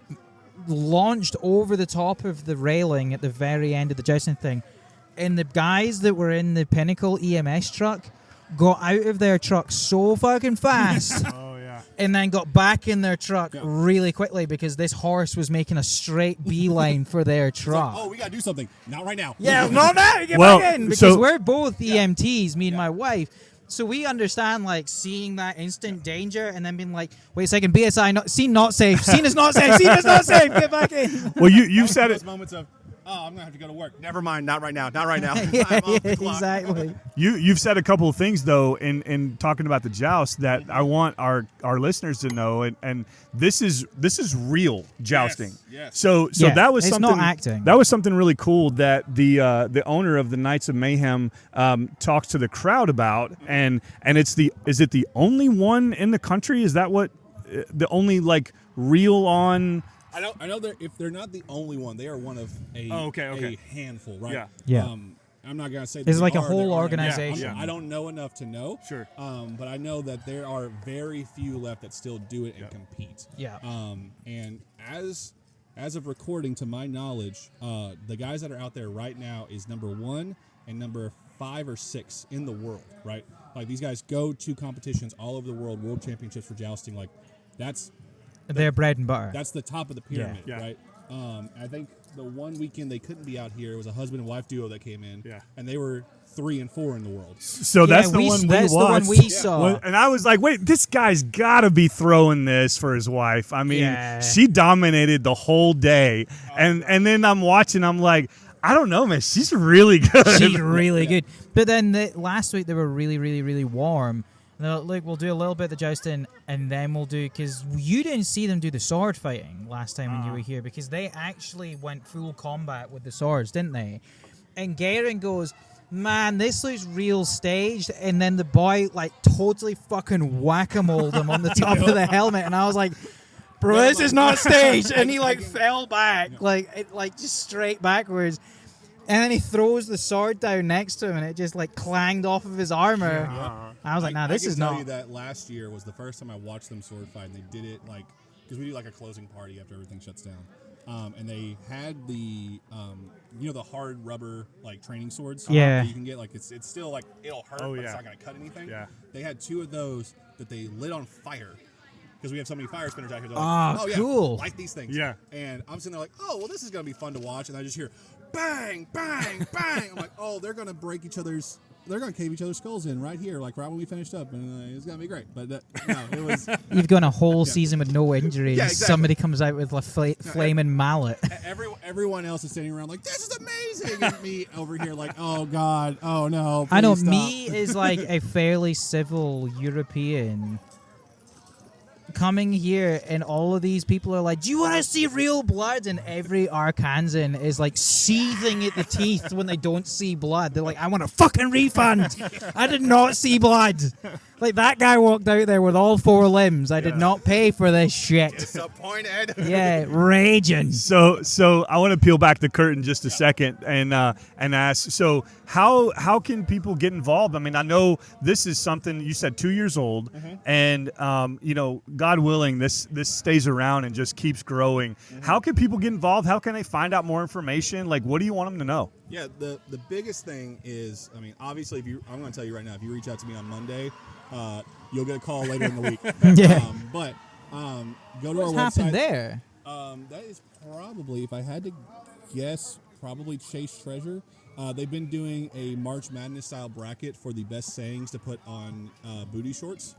launched over the top of the railing at the very end of the jousting thing, and the guys that were in the Pinnacle EMS truck got out of their truck so fucking fast Oh yeah. and then got back in their truck really quickly because this horse was making a straight beeline for their It's like, truck. oh, we gotta do something. Not right now. Yeah, not now. Get Well, back in because so- we're both EMTs, me and my wife. So we understand, like, seeing that instant danger and then being like, wait a second, BSI, scene not safe. Scene is not safe. Scene is not safe. Get back in. Well, you've said Those it. moments of, oh, I'm gonna have to go to work. Never mind. Not right now. Not right now. Yeah, I'm off the clock. exactly. You've said a couple of things though in talking about the joust that I want our listeners to know, and this is real jousting. Yes. So Yeah, that was it's something. not acting. That was something really cool that the owner of the Knights of Mayhem talks to the crowd about, and is it the only one in the country? Is that what the only like real on? I know if they're not the only one, they are one of a a handful, right? Yeah. Yeah. I'm not gonna say There's that like they a are, whole there are. organization. I don't know enough to know. Sure. But I know that there are very few left that still do it and compete. Yeah. And as of recording, to my knowledge, the guys that are out there right now is number 1 and number 5 or 6 in the world, right? Like these guys go to competitions all over the world, world championships for jousting. Like that's Their bread and butter. the top of the pyramid, Yeah. right? I think the one weekend they couldn't be out here, it was a husband and wife duo that came in, Yeah. and they were 3 and 4 in the world. So that's the one we that's the watched. one we saw. Well, and I was like, wait, this guy's got to be throwing this for his wife. I mean, Yeah. she dominated the whole day. And then I'm watching, I'm like, I don't know, man. She's really good. She's really good. But then last week they were really, really, really warm. And they're like, look, we'll do a little bit of the jousting, and then we'll do, because you didn't see them do the sword fighting last time when you were here, because they actually went full combat with the swords, didn't they? And Garen goes, man, this looks real staged. And then the boy, like, totally fucking whack-a-moled him on the top of the helmet. And I was like, bro, this is not staged. And he, like, fell back, just straight backwards. And then he throws the sword down next to him, and it just, like, clanged off of his armor. I was like, nah, this is I can tell not. you that last year was the first time I watched them sword fight, and they did it like because we do like a closing party after everything shuts down, and they had the the hard rubber like training swords. Yeah. that you can get like it's still like it'll hurt, but it's not gonna cut anything. Yeah. They had 2 of those that they lit on fire. Because we have so many fire spinners out here. They're Ah, like, cool. light these things. Yeah. And I'm sitting there like, oh, well, this is going to be fun to watch. And I just hear bang, bang, bang. I'm like, oh, they're going to break each other's, they're going to cave each other's skulls in right here, like right when we finished up. And it's going to be great. But no, it was. You've gone a whole season with no injuries. Yeah, exactly. Somebody comes out with a flaming mallet. Everyone else is standing around like, this is amazing. And me over here like, oh, God. Oh, no. I know, please stop. me is like a fairly civil European coming here, and all of these people are like, do you want to see real blood? And every Arkansan is like seething at the teeth when they don't see blood. They're like, I want a fucking refund. I did not see blood. Like, that guy walked out there with all 4 limbs. I did not pay for this shit. Disappointed. Yeah, raging. So I want to peel back the curtain just a second and ask. So how can people get involved? I mean, I know this is something you said 2 years old, and God willing, this stays around and just keeps growing. How can people get involved? How can they find out more information? Like, what do you want them to know? Yeah, the biggest thing is, I mean, obviously, I'm going to tell you right now, if you reach out to me on Monday, you'll get a call later in the week. Yeah. But go to What's our website. happened there? That is probably, if I had to guess, probably Chase Treasure. They've been doing a March Madness style bracket for the best sayings to put on booty shorts.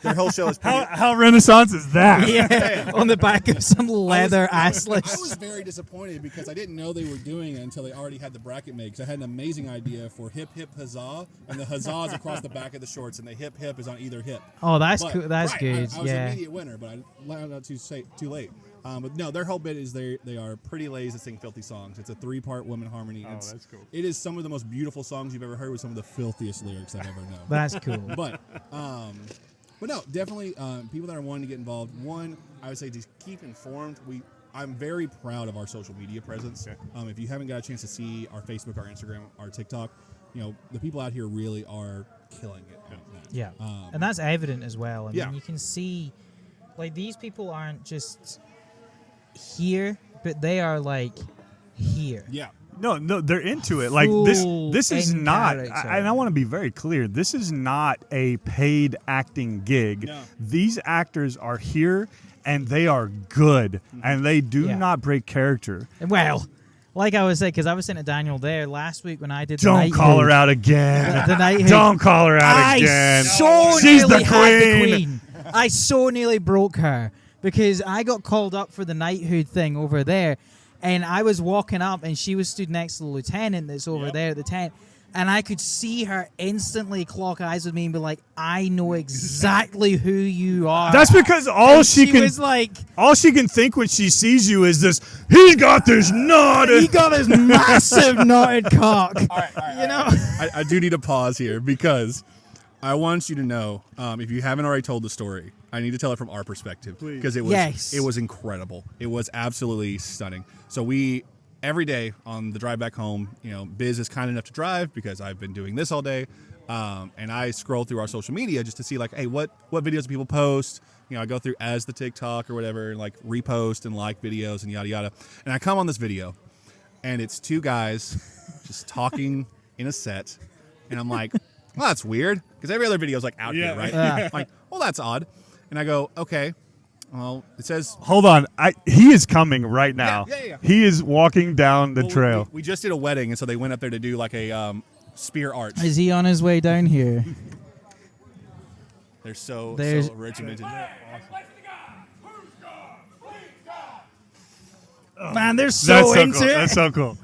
Their whole show is pretty, How Renaissance is that? Yeah, on the back of some leather I assless. was very disappointed because I didn't know they were doing it until they already had the bracket made. Because I had an amazing idea for hip hip huzzah, and the huzzah is across the back of the shorts, and the hip hip is on either hip. Oh, that's But- cool. That's right, good. I was an Yeah. immediate winner, but I found out too late. But no, their whole bit is they are pretty ladies that sing filthy songs. It's a 3-part woman harmony. Oh, that's cool. It is some of the most beautiful songs you've ever heard with some of the filthiest lyrics I've ever known. That's cool. But no, definitely people that are wanting to get involved. One, I would say just keep informed. I'm very proud of our social media presence. Okay. If you haven't got a chance to see our Facebook, our Instagram, our TikTok, the people out here really are killing it. at that. Yeah, and that's evident as well. I yeah. mean, you can see, like, these people aren't just here, but they are like here. Yeah. No, they're into it. Like Full this is in not, character. and I want to be very clear. This is not a paid acting gig. No. These actors are here, and they are good, and they do Yeah. not break character. Well, like I was saying, because I was saying to Daniel there last week when I did the Don't Night call her Hood. out again. The Night Hood. Don't call her out I again. so She's the nearly had the queen. queen. I so nearly broke her because I got called up for the knighthood thing over there, and I was walking up, and she was stood next to the lieutenant that's over there at the tent, and I could see her instantly clock eyes with me and be like, "I know exactly who you are." That's because all And she can was like, think when she sees you is this. He's got this knot. he got this massive knotted cock. You know. I do need to pause here because I want you to know, if you haven't already told the story, I need to tell it from our perspective because it was incredible. It was absolutely stunning. So every day on the drive back home, Biz is kind enough to drive because I've been doing this all day, and I scroll through our social media just to see like, hey, what videos do people post? I go through as the TikTok or whatever, and like repost and like videos and yada yada, and I come on this video, and it's two guys just talking in a set, and I'm like, well, that's weird because every other video is like out here, right? Yeah. Like, well, that's odd, and I go, okay, well, it says. Hold on. He is coming right now. Yeah. He is walking down the Well, trail. We just did a wedding, and so they went up there to do like a spear arch. Is he on his way down here? They're so regimented. Man, they're so into it. That's so cool.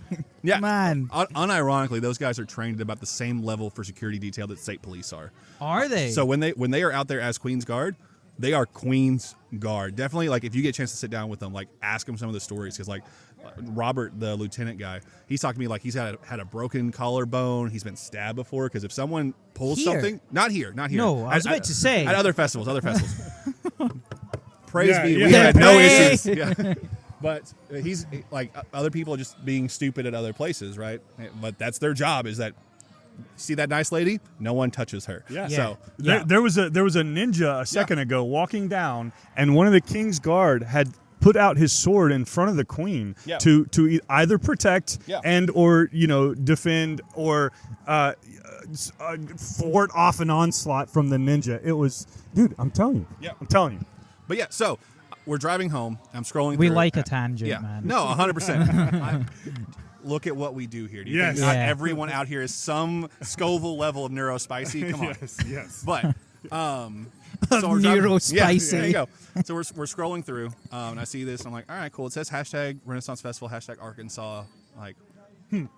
Yeah, Man. Unironically, those guys are trained at about the same level for security detail that state police are. Are they? So when they are out there as Queen's Guard, they are Queen's Guard. Definitely, like if you get a chance to sit down with them, like ask them some of the stories because like Robert, the lieutenant guy, he's talked to me like he's had a broken collarbone. He's been stabbed before because if someone pulls Here? something, not here. No, I was about to say. at other festivals. Praise be, yeah. we had no Praise. issues. Yeah. But he's like other people are just being stupid at other places, right? But that's their job. Is that see that nice lady? No one touches her. Yeah. So Yeah. There was a ninja a second ago walking down, and one of the King's Guard had put out his sword in front of the queen Yeah. to either protect Yeah. and or defend or thwart off an onslaught from the ninja. It was, dude. I'm telling you. Yeah. I'm telling you. But yeah, so we're driving home. I'm scrolling. We through like it. a tangent, Yeah, man. no, 100%. Look at what we do here. Do you Yes. think not Yeah. everyone out here is some Scoville level of neurospicy? Come on. Yes. But so we're driving- Neurospicy. Yeah, there you go. So we're scrolling through, and I see this. And I'm like, all right, cool. It says hashtag Renaissance Festival, hashtag Arkansas. Like,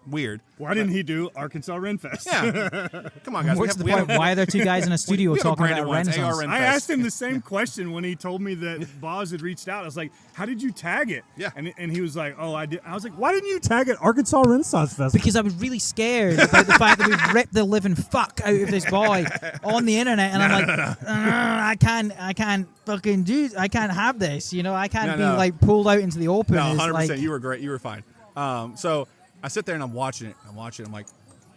weird. Why didn't he do Arkansas Renfest? Yeah. Come on, guys. What's the point? Why are there two guys in a studio we have a talking branded about one. It's Renaissance? AR I Renfest. asked him the same question when he told me that Boz had reached out. I was like, "How did you tag it?" Yeah. and he was like, "Oh, I did." I was like, "Why didn't you tag it Arkansas Renaissance Festival?" Because I was really scared about the fact that we've ripped the living fuck out of this boy on the internet, and I'm like, I can't fucking I can't have this, I can't be No. like pulled out into the open. No, It's 100%. like- You were great. You were fine. So I sit there and I'm watching it. I'm like,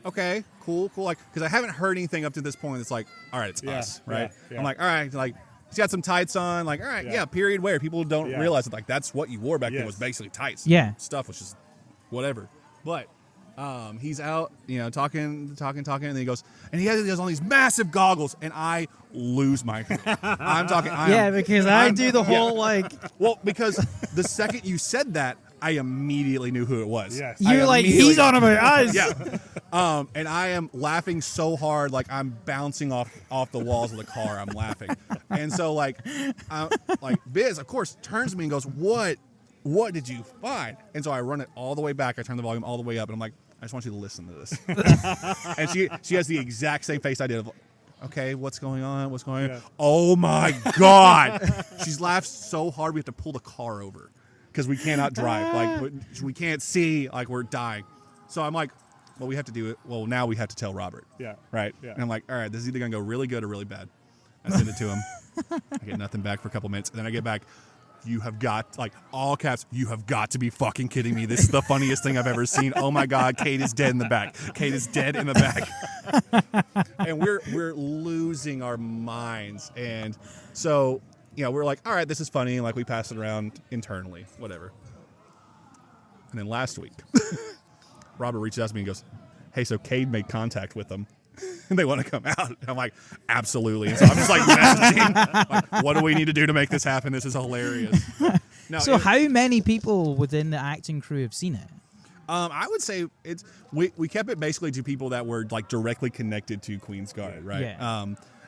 okay, cool. Like, because I haven't heard anything up to this point. It's like, all right, it's us, right? yeah. I'm like, all right, like he's got some tights on. Like, all right, yeah, period wear. People don't Yeah. realize that like that's what you wore back then Yes. was basically tights. Yeah. Stuff was just whatever. But he's out, talking, and then he goes, and he has all these massive goggles, and I lose my. I'm talking. yeah, because I do the whole like. Well, because the second you said that, I immediately knew who it was. Yes. I You're like, immediately- he's on about us. Yeah. And I am laughing so hard, like I'm bouncing off the walls of the car. I'm laughing. And so like Biz, of course, turns to me and goes, what did you find? And so I run it all the way back. I turn the volume all the way up and I'm like, I just want you to listen to this. And she has the exact same face I did of, okay, what's going on? What's going on? Yeah. Oh my God. She's laughed so hard we have to pull the car over because we cannot drive. Like we can't see, like we're dying. So I'm like, well, we have to do it. Well, now we have to tell Robert. Yeah. Right. Yeah. And I'm like, all right, this is either going to go really good or really bad. I send it to him. I get nothing back for a couple minutes. And then I get back, you have got, like, all caps, you have got to be fucking kidding me. This is the funniest thing I've ever seen. Oh my God, Kate is dead in the back. Kate is dead in the back. And we're losing our minds. And so, we're like, all right, this is funny. And like we pass it around internally, whatever. And then last week, Robert reaches out to me and goes, hey, so Cade made contact with them. And they want to come out. And I'm like, absolutely. And so I'm just like messaging, like, what do we need to do to make this happen? This is hilarious. No, So how many people within the acting crew have seen it? I would say we kept it basically to people that were like directly connected to Queen's Guard, right? Yeah.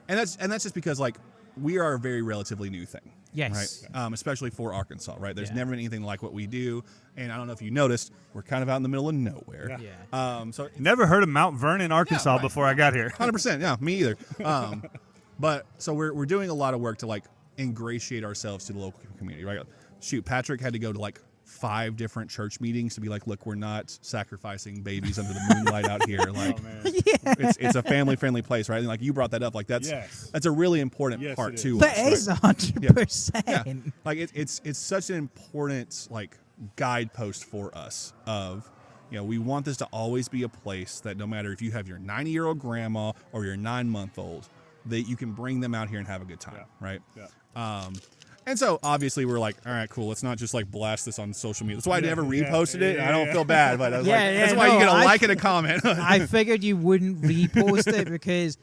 And that's just because like we are a very relatively new thing. Yes. Right. Especially for Arkansas, right? There's Yeah. never been anything like what we do, and I don't know if you noticed, we're kind of out in the middle of nowhere. Yeah. So Never heard of Mount Vernon, Arkansas right. before I got here. 100%, yeah, me either. But so we're doing a lot of work to like ingratiate ourselves to the local community, right? Shoot, Patrick had to go to like 5 different church meetings to be like, look, we're not sacrificing babies under the moonlight out here. Like, it's a family-friendly place, right? And like you brought that up, like that's a really important Yes, part it is. too. That is 100%. Yeah. Like it's such an important like guidepost for us of, we want this to always be a place that no matter if you have your 90-year-old grandma or your 9-month-old, that you can bring them out here and have a good time, right? Yeah. And so obviously we're like, all right, cool. Let's not just like blast this on social media. That's why I never reposted it. I don't feel bad, but I was that's why you get a like and a comment. I figured you wouldn't repost it because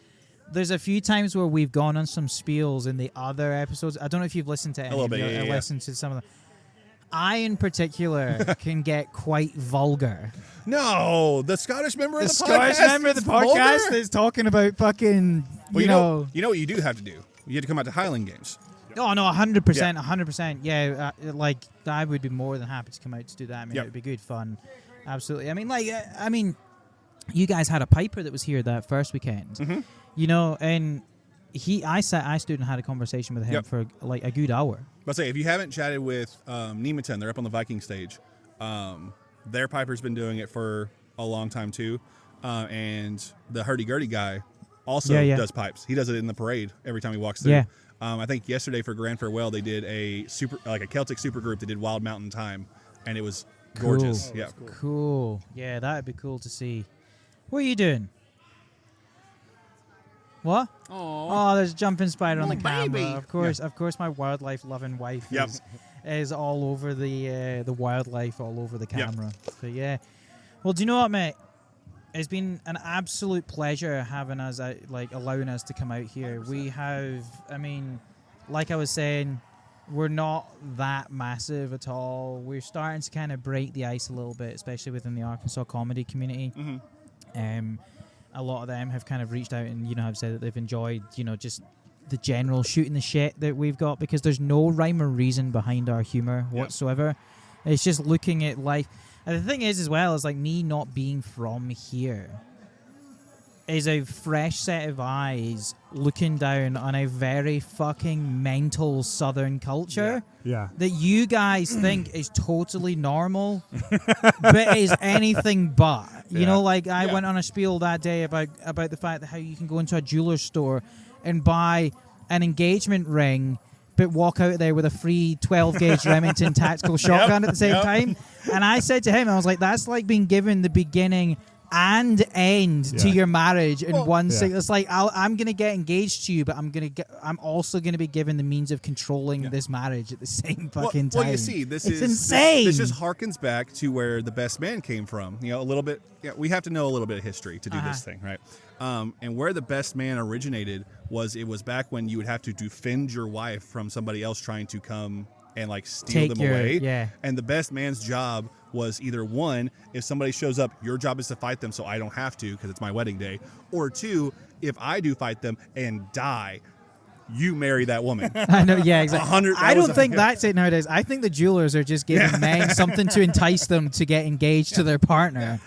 there's a few times where we've gone on some spiels in the other episodes. I don't know if you've listened to any little bit, of yeah. listened to some of them. I, in particular, can get quite vulgar. No, the Scottish member of the Scottish podcast. member of the is podcast vulgar? is talking about fucking, Well, you know. You know what you do have to do? You have to come out to Highland Games. Oh, no, 100%, 100%. Yeah, like, I would be more than happy to come out to do that. I mean, it would be good fun. Absolutely. I mean, you guys had a Piper that was here that first weekend. Mm-hmm. And I stood and had a conversation with him for like a good hour. Let's say if you haven't chatted with Nemeton, they're up on the Viking stage. Their Piper's been doing it for a long time too, and the hurdy-gurdy guy also does pipes. He does it in the parade every time he walks through. Yeah. I think yesterday for Grand Farewell they did a Celtic super group that did Wild Mountain Time, and it was gorgeous. Cool. Yeah, Cool. Yeah, that'd be cool to see. What are you doing? What? Oh, there's a jumping spider on the camera. baby. Of course, my wildlife loving wife is all over the wildlife all over the camera. But yeah. Well, do you know what, mate? It's been an absolute pleasure having us allowing us to come out here. 100%. We have, I mean, like I was saying, we're not that massive at all. We're starting to kind of break the ice a little bit, especially within the Arkansas comedy community. A lot of them have kind of reached out and, have said that they've enjoyed, just the general shooting the shit that we've got, because there's no rhyme or reason behind our humor whatsoever. It's just looking at life. And the thing is, as well, is like me not being from here is a fresh set of eyes looking down on a very fucking mental Southern culture that you guys think is totally normal, but is anything but. You know, like I went on a spiel that day about the fact that how you can go into a jeweler's store and buy an engagement ring but walk out there with a free 12-gauge Remington tactical shotgun at the same time. And I said to him, I was like, that's like being given the beginning and end to your marriage in one single. It's like I'm gonna get engaged to you, but I'm also gonna be given the means of controlling this marriage at the same fucking time. Well, you see, it's insane. This just harkens back to where the best man came from. A little bit. We have to know a little bit of history to do this thing, right? And where the best man originated was back when you would have to defend your wife from somebody else trying to come and like steal them Take your- away. yeah. And the best man's job was either one, if somebody shows up, your job is to fight them so I don't have to because it's my wedding day, or two, if I do fight them and die, you marry that woman. I know, yeah, exactly. 100 I don't think that's it nowadays. I think the jewelers are just giving men something to entice them to get engaged to their partner.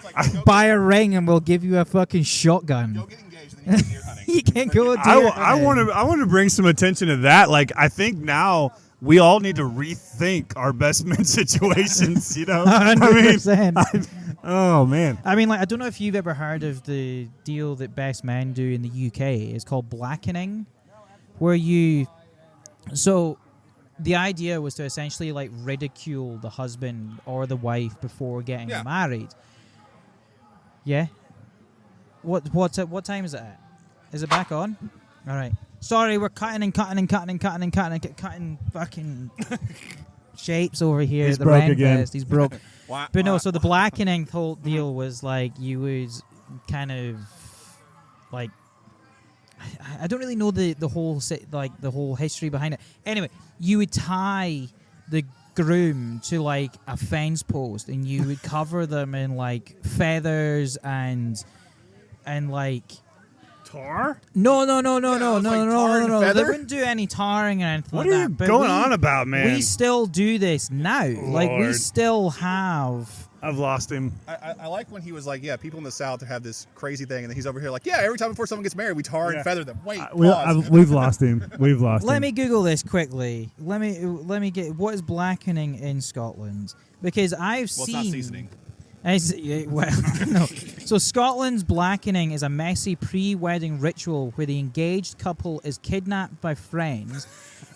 Buy a ring and we'll give you a fucking shotgun. Go get engaged, then you can deer hunting. You can't go deer I hunting. want to bring some attention to that. Like, I think now we all need to rethink our best men situations. You know, 100%. oh man, I mean, like, I don't know if you've ever heard of the deal that best men do in the UK. It's called blackening, where so the idea was to essentially like ridicule the husband or the wife before getting Yeah. married. Yeah. What time is it at? Is it back on? All right. Sorry, we're cutting fucking shapes over here He's at the broke Renfest. again. He's broke. Wah, But no, wah. so the blackening whole deal was like you would kind of like I don't really know the whole the whole history behind it. Anyway, you would tie the groom to like a fence post and you would cover them in like feathers and like tar. no. it's like tar and They feather? wouldn't do any tarring or anything What like are that. you but going we- on about, man? We still do this now. Like we Lord. still have. I've lost him. I like when he was like, yeah, people in the South have this crazy thing, and then he's over here like, yeah, every time before someone gets married, we tar Yeah. and feather them. Wait, We, pause. we've lost him. We've lost Let him. me Google this quickly. Let me get what is blackening in Scotland because I've well, seen. it's not seasoning. Well, no. So Scotland's blackening is a messy pre-wedding ritual where the engaged couple is kidnapped by friends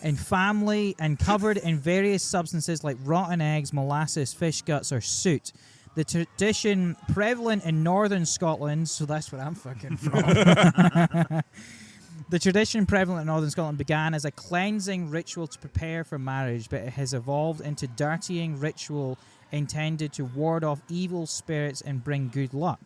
and family and covered in various substances like rotten eggs, molasses, fish guts, or soot. The tradition prevalent in northern Scotland, so that's where I'm fucking from. The tradition prevalent in northern Scotland began as a cleansing ritual to prepare for marriage, but it has evolved into dirtying ritual intended to ward off evil spirits and bring good luck.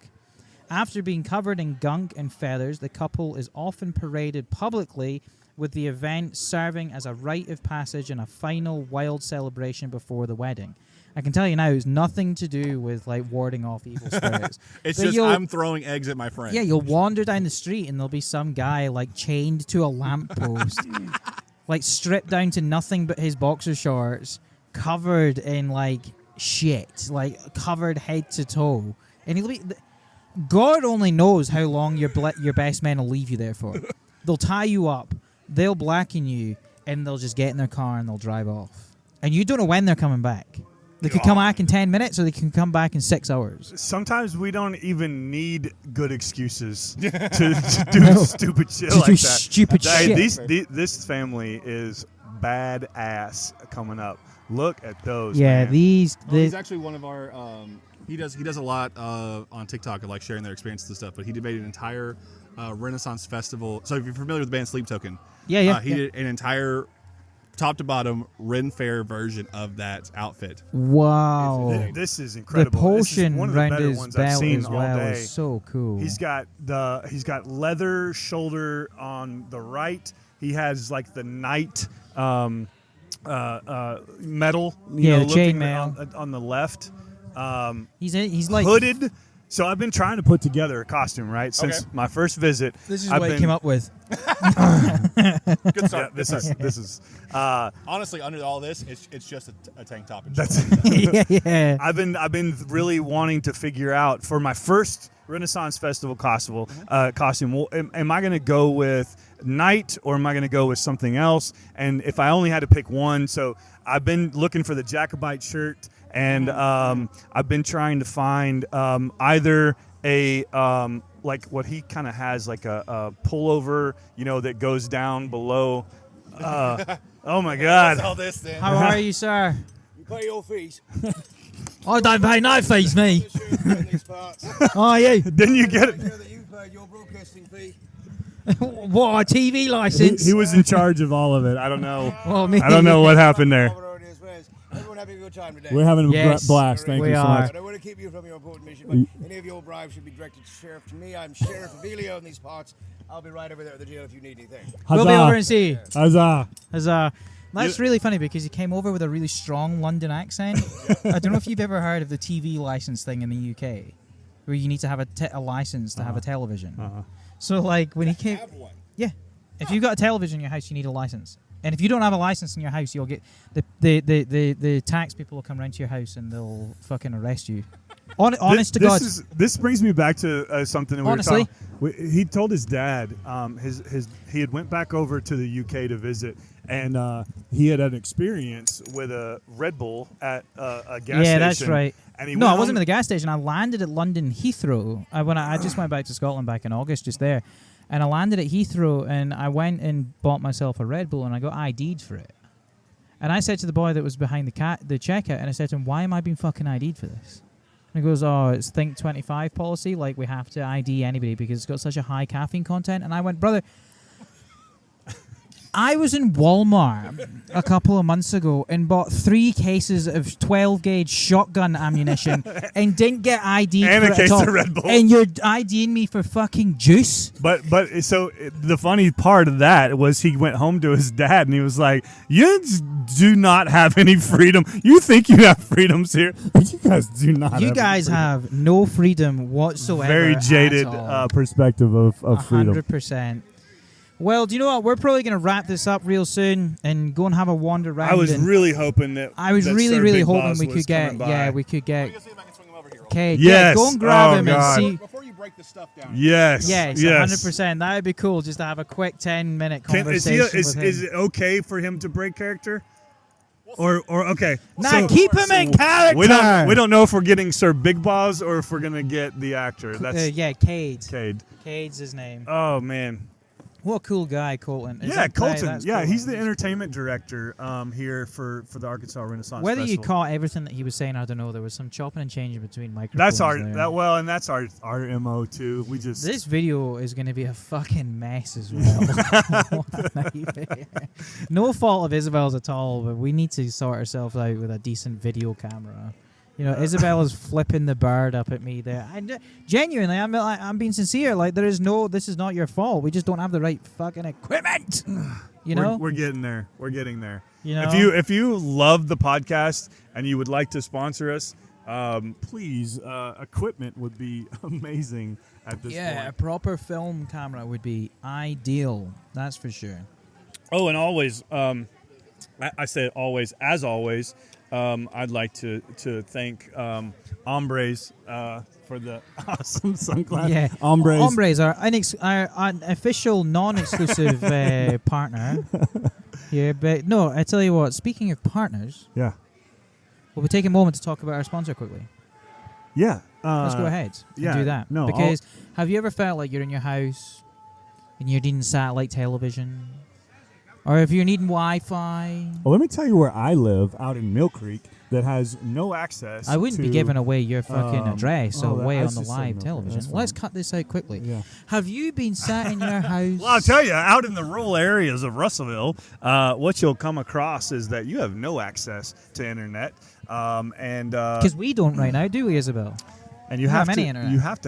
After being covered in gunk and feathers, the couple is often paraded publicly, with the event serving as a rite of passage and a final wild celebration before the wedding. I can tell you now, it's nothing to do with like warding off evil spirits. It's But just you'll- I'm throwing eggs at my friend. Yeah, you'll wander down the street and there'll be some guy like chained to a lamppost, like stripped down to nothing but his boxer shorts, covered in like shit, like covered head to toe, and he'll be. God only knows how long your best men will leave you there for. They'll tie you up, they'll blacken you, and they'll just get in their car and they'll drive off. And you don't know when they're coming back. They could come back in 10 minutes or they can come back in 6 hours. Sometimes we don't even need good excuses to do stupid shit To like do that. stupid Hey, shit. this family is badass coming up. Look at those. Yeah, man. these. Well, he's actually one of our. He does a lot on TikTok of like sharing their experiences and stuff. But he did made an entire Renaissance festival. So if you're familiar with the band Sleep Token, Yeah. he did an entire top to bottom Ren Fair version of that outfit. Wow. This is The incredible. This is potion one of the around better his ones I've belt seen as all well day. is so cool. He's got leather shoulder on the right. He has like the knight metal. Yeah, the looking chainmail. on the left. He's like Hooded. So I've been trying to put together a costume, right, since Okay. my first visit. This is I've what he been- came up with. Good Yeah, start. this is. Honestly, under all this, it's just a tank top. And That's. yeah. I've been really wanting to figure out for my first Renaissance Festival costume. Well, am I going to go with knight or am I going to go with something else? And if I only had to pick one, so I've been looking for the Jacobite shirt, and I've been trying to find either a like what he kind of has, like a pullover, that goes down below. Oh my God! all this then. How are you, sir? You pay your fees. I don't pay no fees, me. Make sure you're in these parts. Oh, you? Didn't you get it? Make sure that you paid your broadcasting fee. What, a TV license? He was in charge of all of it. I don't know. Oh, me. I don't know what happened there. Everyone having a good time today. We're having a Yes, blast. Thank we you so are. much. I don't want to keep you from your important mission, but any of your bribes should be directed to Sheriff to me. I'm Sheriff Avelio in these parts. I'll be right over there at the jail if you need anything. We'll be over and see you. Huzzah. Huzzah. That's really funny because he came over with a really strong London accent. I don't know if you've ever heard of the TV license thing in the UK, where you need to have a license to have a television. So like when he came, Have one. yeah, if you've got a television in your house, you need a license. And if you don't have a license in your house, you'll get the tax people will come round to your house and they'll fucking arrest you. Honest to God. This brings me back to something that we Honestly. were talking. He told his dad he had went back over to the UK to visit, and he had an experience with a Red Bull at a gas station. Yeah, that's right. And he No, I went wasn't home- at the gas station. I landed at London Heathrow. I just went back to Scotland back in August, just there. And I landed at Heathrow, and I went and bought myself a Red Bull, and I got ID'd for it. And I said to the boy that was behind the checkout, and I said to him, "Why am I being fucking ID'd for this?" And he goes, "Oh, it's Think 25 policy. Like, we have to ID anybody because it's got such a high caffeine content." And I went, "Brother, I was in Walmart a couple of months ago and bought 3 cases of 12-gauge shotgun ammunition and didn't get ID'd And for a it case at all. of Red Bull. And you're IDing me for fucking juice?" But so the funny part of that was he went home to his dad and he was like, "You do not have any freedom. You think you have freedoms here, but you guys do not. You have guys any freedom." have no freedom whatsoever. Very jaded at all. perspective of freedom. 100%. Well, do you know what? We're probably going to wrap this up real soon and go and have a wander around. I was and really hoping that. I was that really, Sir really Big hoping Boss we was could get. coming by. Yeah, we could get. Let me see if I can swing him over here. Okay, Yes. go and grab Oh, him God. and see. Before you break this stuff down. Yes. Yes, yes. 100%. That would be cool, just to have a quick 10-minute Is conversation is with him. it okay for him to break character? Or okay. Nah, so- keep him in character. We don't know if we're getting Sir Big Boss or if we're gonna get the actor. That's Yeah, Cade. Cade. Cade's his name. Oh man. What a cool guy, Colton. Is Yeah, that- Colton. that's Yeah, Colton. he's the entertainment director here for the Arkansas Renaissance Whether you Festival. caught everything that he was saying, I don't know. There was some chopping and changing between microphones. That's our there. and that's our MO too. We just This video is going to be a fucking mess as well. What a nightmare. No fault of Isabel's at all, but we need to sort ourselves out with a decent video camera. You know, Isabella's flipping the bird up at me there. Genuinely, I'm being sincere. Like, this is not your fault. We just don't have the right fucking equipment. You know? we're getting there. We're getting there. You know? If you love the podcast and you would like to sponsor us, please, equipment would be amazing at this a point. proper film camera would be ideal. That's for sure. Oh, and always, I say always, as always, I'd like to thank Hombres for the awesome sunglasses. Yeah, Hombres. Hombres are an official, non-exclusive partner here. But no, I tell you what. Speaking of partners, Yeah. will we take a moment to talk about our sponsor quickly? Yeah. Let's go ahead and yeah, do that. no, because have you ever felt like you're in your house and you're needing satellite television, or if you're needing Wi-Fi? Well, let me tell you where I live out in Mill Creek that has no access. I wouldn't be to- ging away your fucking address away I on the just said live no, television. that's Let's fine. cut this out quickly. Yeah. Have you been sat in your house? Well, I'll tell you, out in the rural areas of Russellville, what you'll come across is that you have no access to internet, and Because we don't right now, do we, Isabel? and you we don't have have to any internet. you have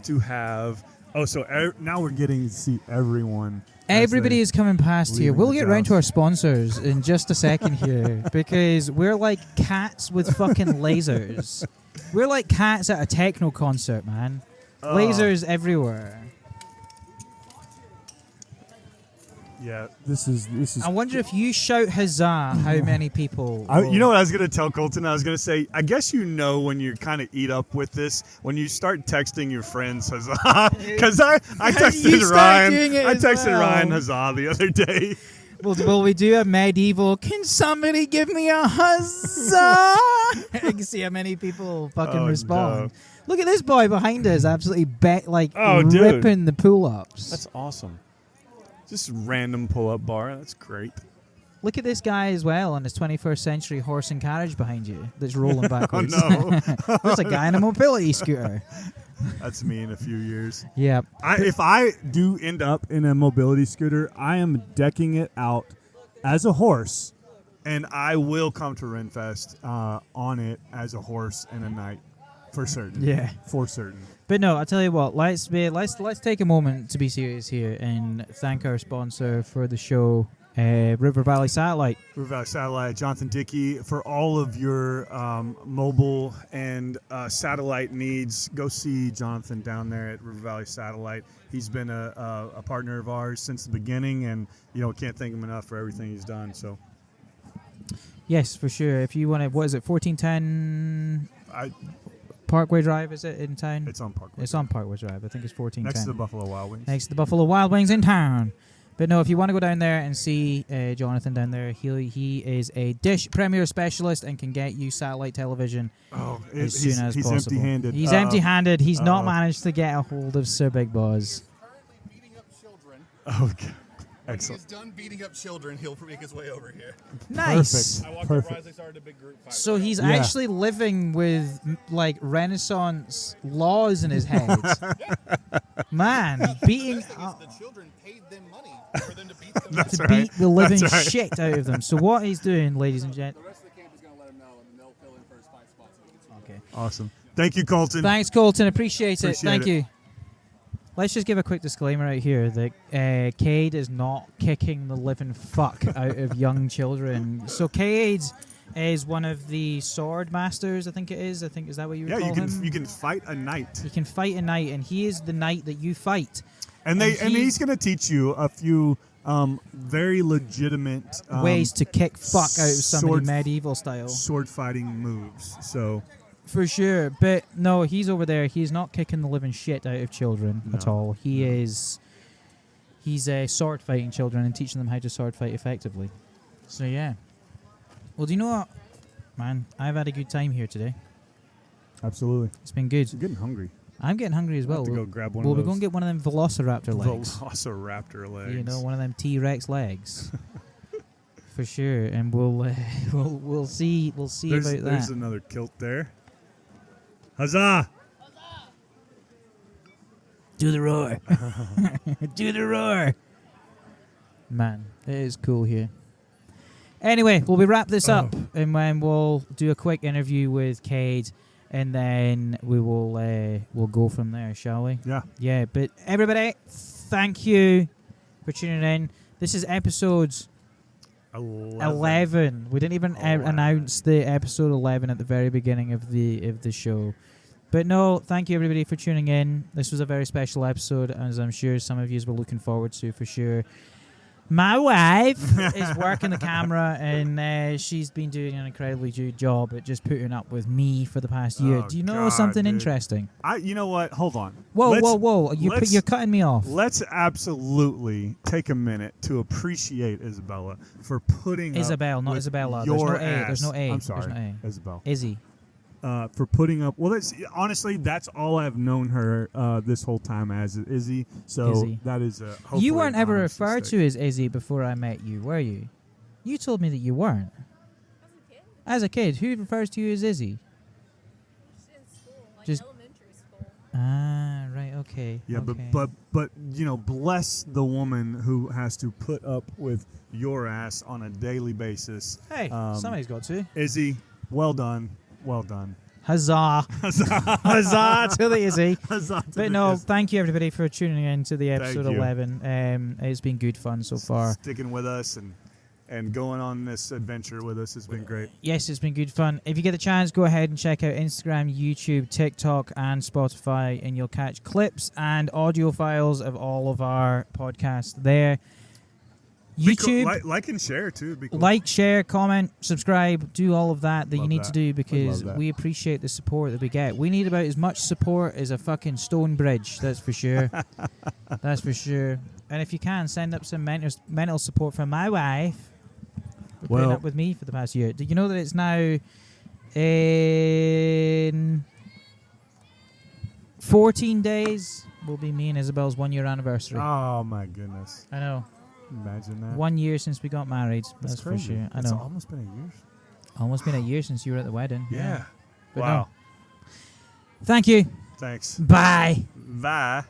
to have. Oh, so now we're getting to see everyone. Everybody is coming past here. leaving We'll the get round to house. our sponsors in just a second here because we're like cats with fucking lasers. We're like cats at a techno concert, man. Lasers everywhere. Yeah, this is. I wonder if you shout huzzah, how many people. You know what I was going to tell Colton? I was going to say, I guess you know when you kind of eat up with this, when you start texting your friends huzzah. Because I You texted start Ryan. doing it I as texted well. Ryan huzzah the other day. Will we do a medieval? Can somebody give me a huzzah? I can see how many people fucking Oh, respond. no. Look at this boy behind us, absolutely Oh, dude. ripping the pull-ups. That's awesome. Just random pull-up bar. That's great. Look at this guy as well on his 21st century horse and carriage behind you that's rolling Oh backwards. no, There's a guy in a mobility scooter. that's me in a few years. Yep. If I do end up in a mobility scooter, I am decking it out as a horse, and I will come to Renfest on it as a horse and a knight, for certain. Yeah. For certain. But no, I'll tell you what. Let's take a moment to be serious here and thank our sponsor for the show. River Valley Satellite. River Valley Satellite, Jonathan Dickey, for all of your mobile and satellite needs. Go see Jonathan down there at River Valley Satellite. He's been a partner of ours since the beginning, and can't thank him enough for everything he's done. So, Yes, for sure. If you want to, what is it? 1410 Parkway Drive. Is it in town? It's on Parkway. It's on Parkway Drive. I think it's 1410. Next to the Buffalo Wild Wings. Next to the Buffalo Wild Wings in town. But no, if you want to go down there and see Jonathan down there, he is a Dish Premier specialist and can get you satellite television as soon as he's possible. empty-handed. He's empty-handed. He's not managed to get a hold of Sir Big Boz. Currently beating up children. Okay. When Excellent. he's done beating up children, he'll make his way over here. Nice. I walked Perfect. over as they started a big group fight. So he's Yeah. actually living with like Renaissance laws in his head. Man, beating the children paid them money for them to beat them. That's to right. beat the living That's right. shit out of them. So what he's doing, ladies and gents. The rest of the camp is going to let him know, and they'll fill in for his 5 spots. So he can Okay. Awesome. Thank you, Colton. Thanks, Colton. Appreciate it. Appreciate Thank it. you. Let's just give a quick disclaimer out here that Cade is not kicking the living fuck out of young children. So Cade is one of the sword masters, I think it is. Is that what you would Yeah, call you him? can you can fight a knight, He can fight a knight, and he is the knight that you fight. and And he- he's going to teach you a few very legitimate Ways to kick fuck out of somebody sword- medieval style. sword fighting moves. So For sure. But no, he's over there. He's not kicking the living shit out of children at No. all. He's sword fighting children and teaching them how to sword fight effectively. So yeah. Well, do you know what? Man, I've had a good time here today. absolutely, It's been good. I'm getting hungry. I'm getting hungry as I'll well. have to go grab one We'll of be those. going to get one of them Velociraptor legs. Velociraptor legs. You know, one of them T-Rex legs. For sure, and we'll see there's, about there's that. another kilt there. Huzzah! Do the roar. Do the roar. Man, it is cool here. Anyway, we'll wrap this up, and then we'll do a quick interview with Cade, and then we will we'll go from there, shall we? Yeah. Yeah, but everybody, thank you for tuning in. This is episode 11. We didn't even 11. announce the episode 11 at the very beginning of the show. But no, thank you everybody for tuning in. This was a very special episode, as I'm sure some of you were looking forward to for sure. My wife is working the camera, and she's been doing an incredibly good job at just putting up with me for the past year. Oh, Do you know God, something dude. interesting? You know what? Hold on. Whoa, Let's- whoa! let's- You're cutting me off. Let's absolutely take a minute to appreciate Isabella for putting up Isabel, not with Isabella. There's your no A. There's no ass. A. I'm sorry, There's no A. Isabel. Izzy. For putting up. Well, that's honestly that's all I've known her this whole time as Izzy. So Izzy. that is a. You weren't ever honest referred mistake. to as Izzy before I met you, were you? You told me that you weren't. As a kid, who refers to you as Izzy? Just in school, like Just- elementary school. Ah, right, okay. Yeah, okay. but bless the woman who has to put up with your ass on a daily basis. Hey, somebody's got to. Izzy, well done, well done. Huzzah. Huzzah to the Izzy. Huzzah to But the no, Izzy. thank you everybody for tuning in to the episode you. 11. It's been good fun so far. Sticking with us and going on this adventure with us has been great. Yes, it's been good fun. If you get a chance, go ahead and check out Instagram, YouTube, TikTok, and Spotify, and you'll catch clips and audio files of all of our podcasts there. Be cool. YouTube, Like and share too. It'd be cool. like, share, comment, subscribe, do all of that you Love need that. to do because love that. we appreciate the support that we get. We need about as much support as a fucking stone bridge, that's for sure. That's for sure. And if you can, send up some mental support from my wife for putting Well- up with me for the past year. Did you know that it's now in 14 days will be me and Isabel's 1 year anniversary. Oh my goodness! I know. Imagine that. 1 year since we got married. That's for crazy. sure. I It's know. almost been a year. Almost been a year since you were at the wedding. Yeah. But Wow. no. Thank you. Thanks. Bye. Bye.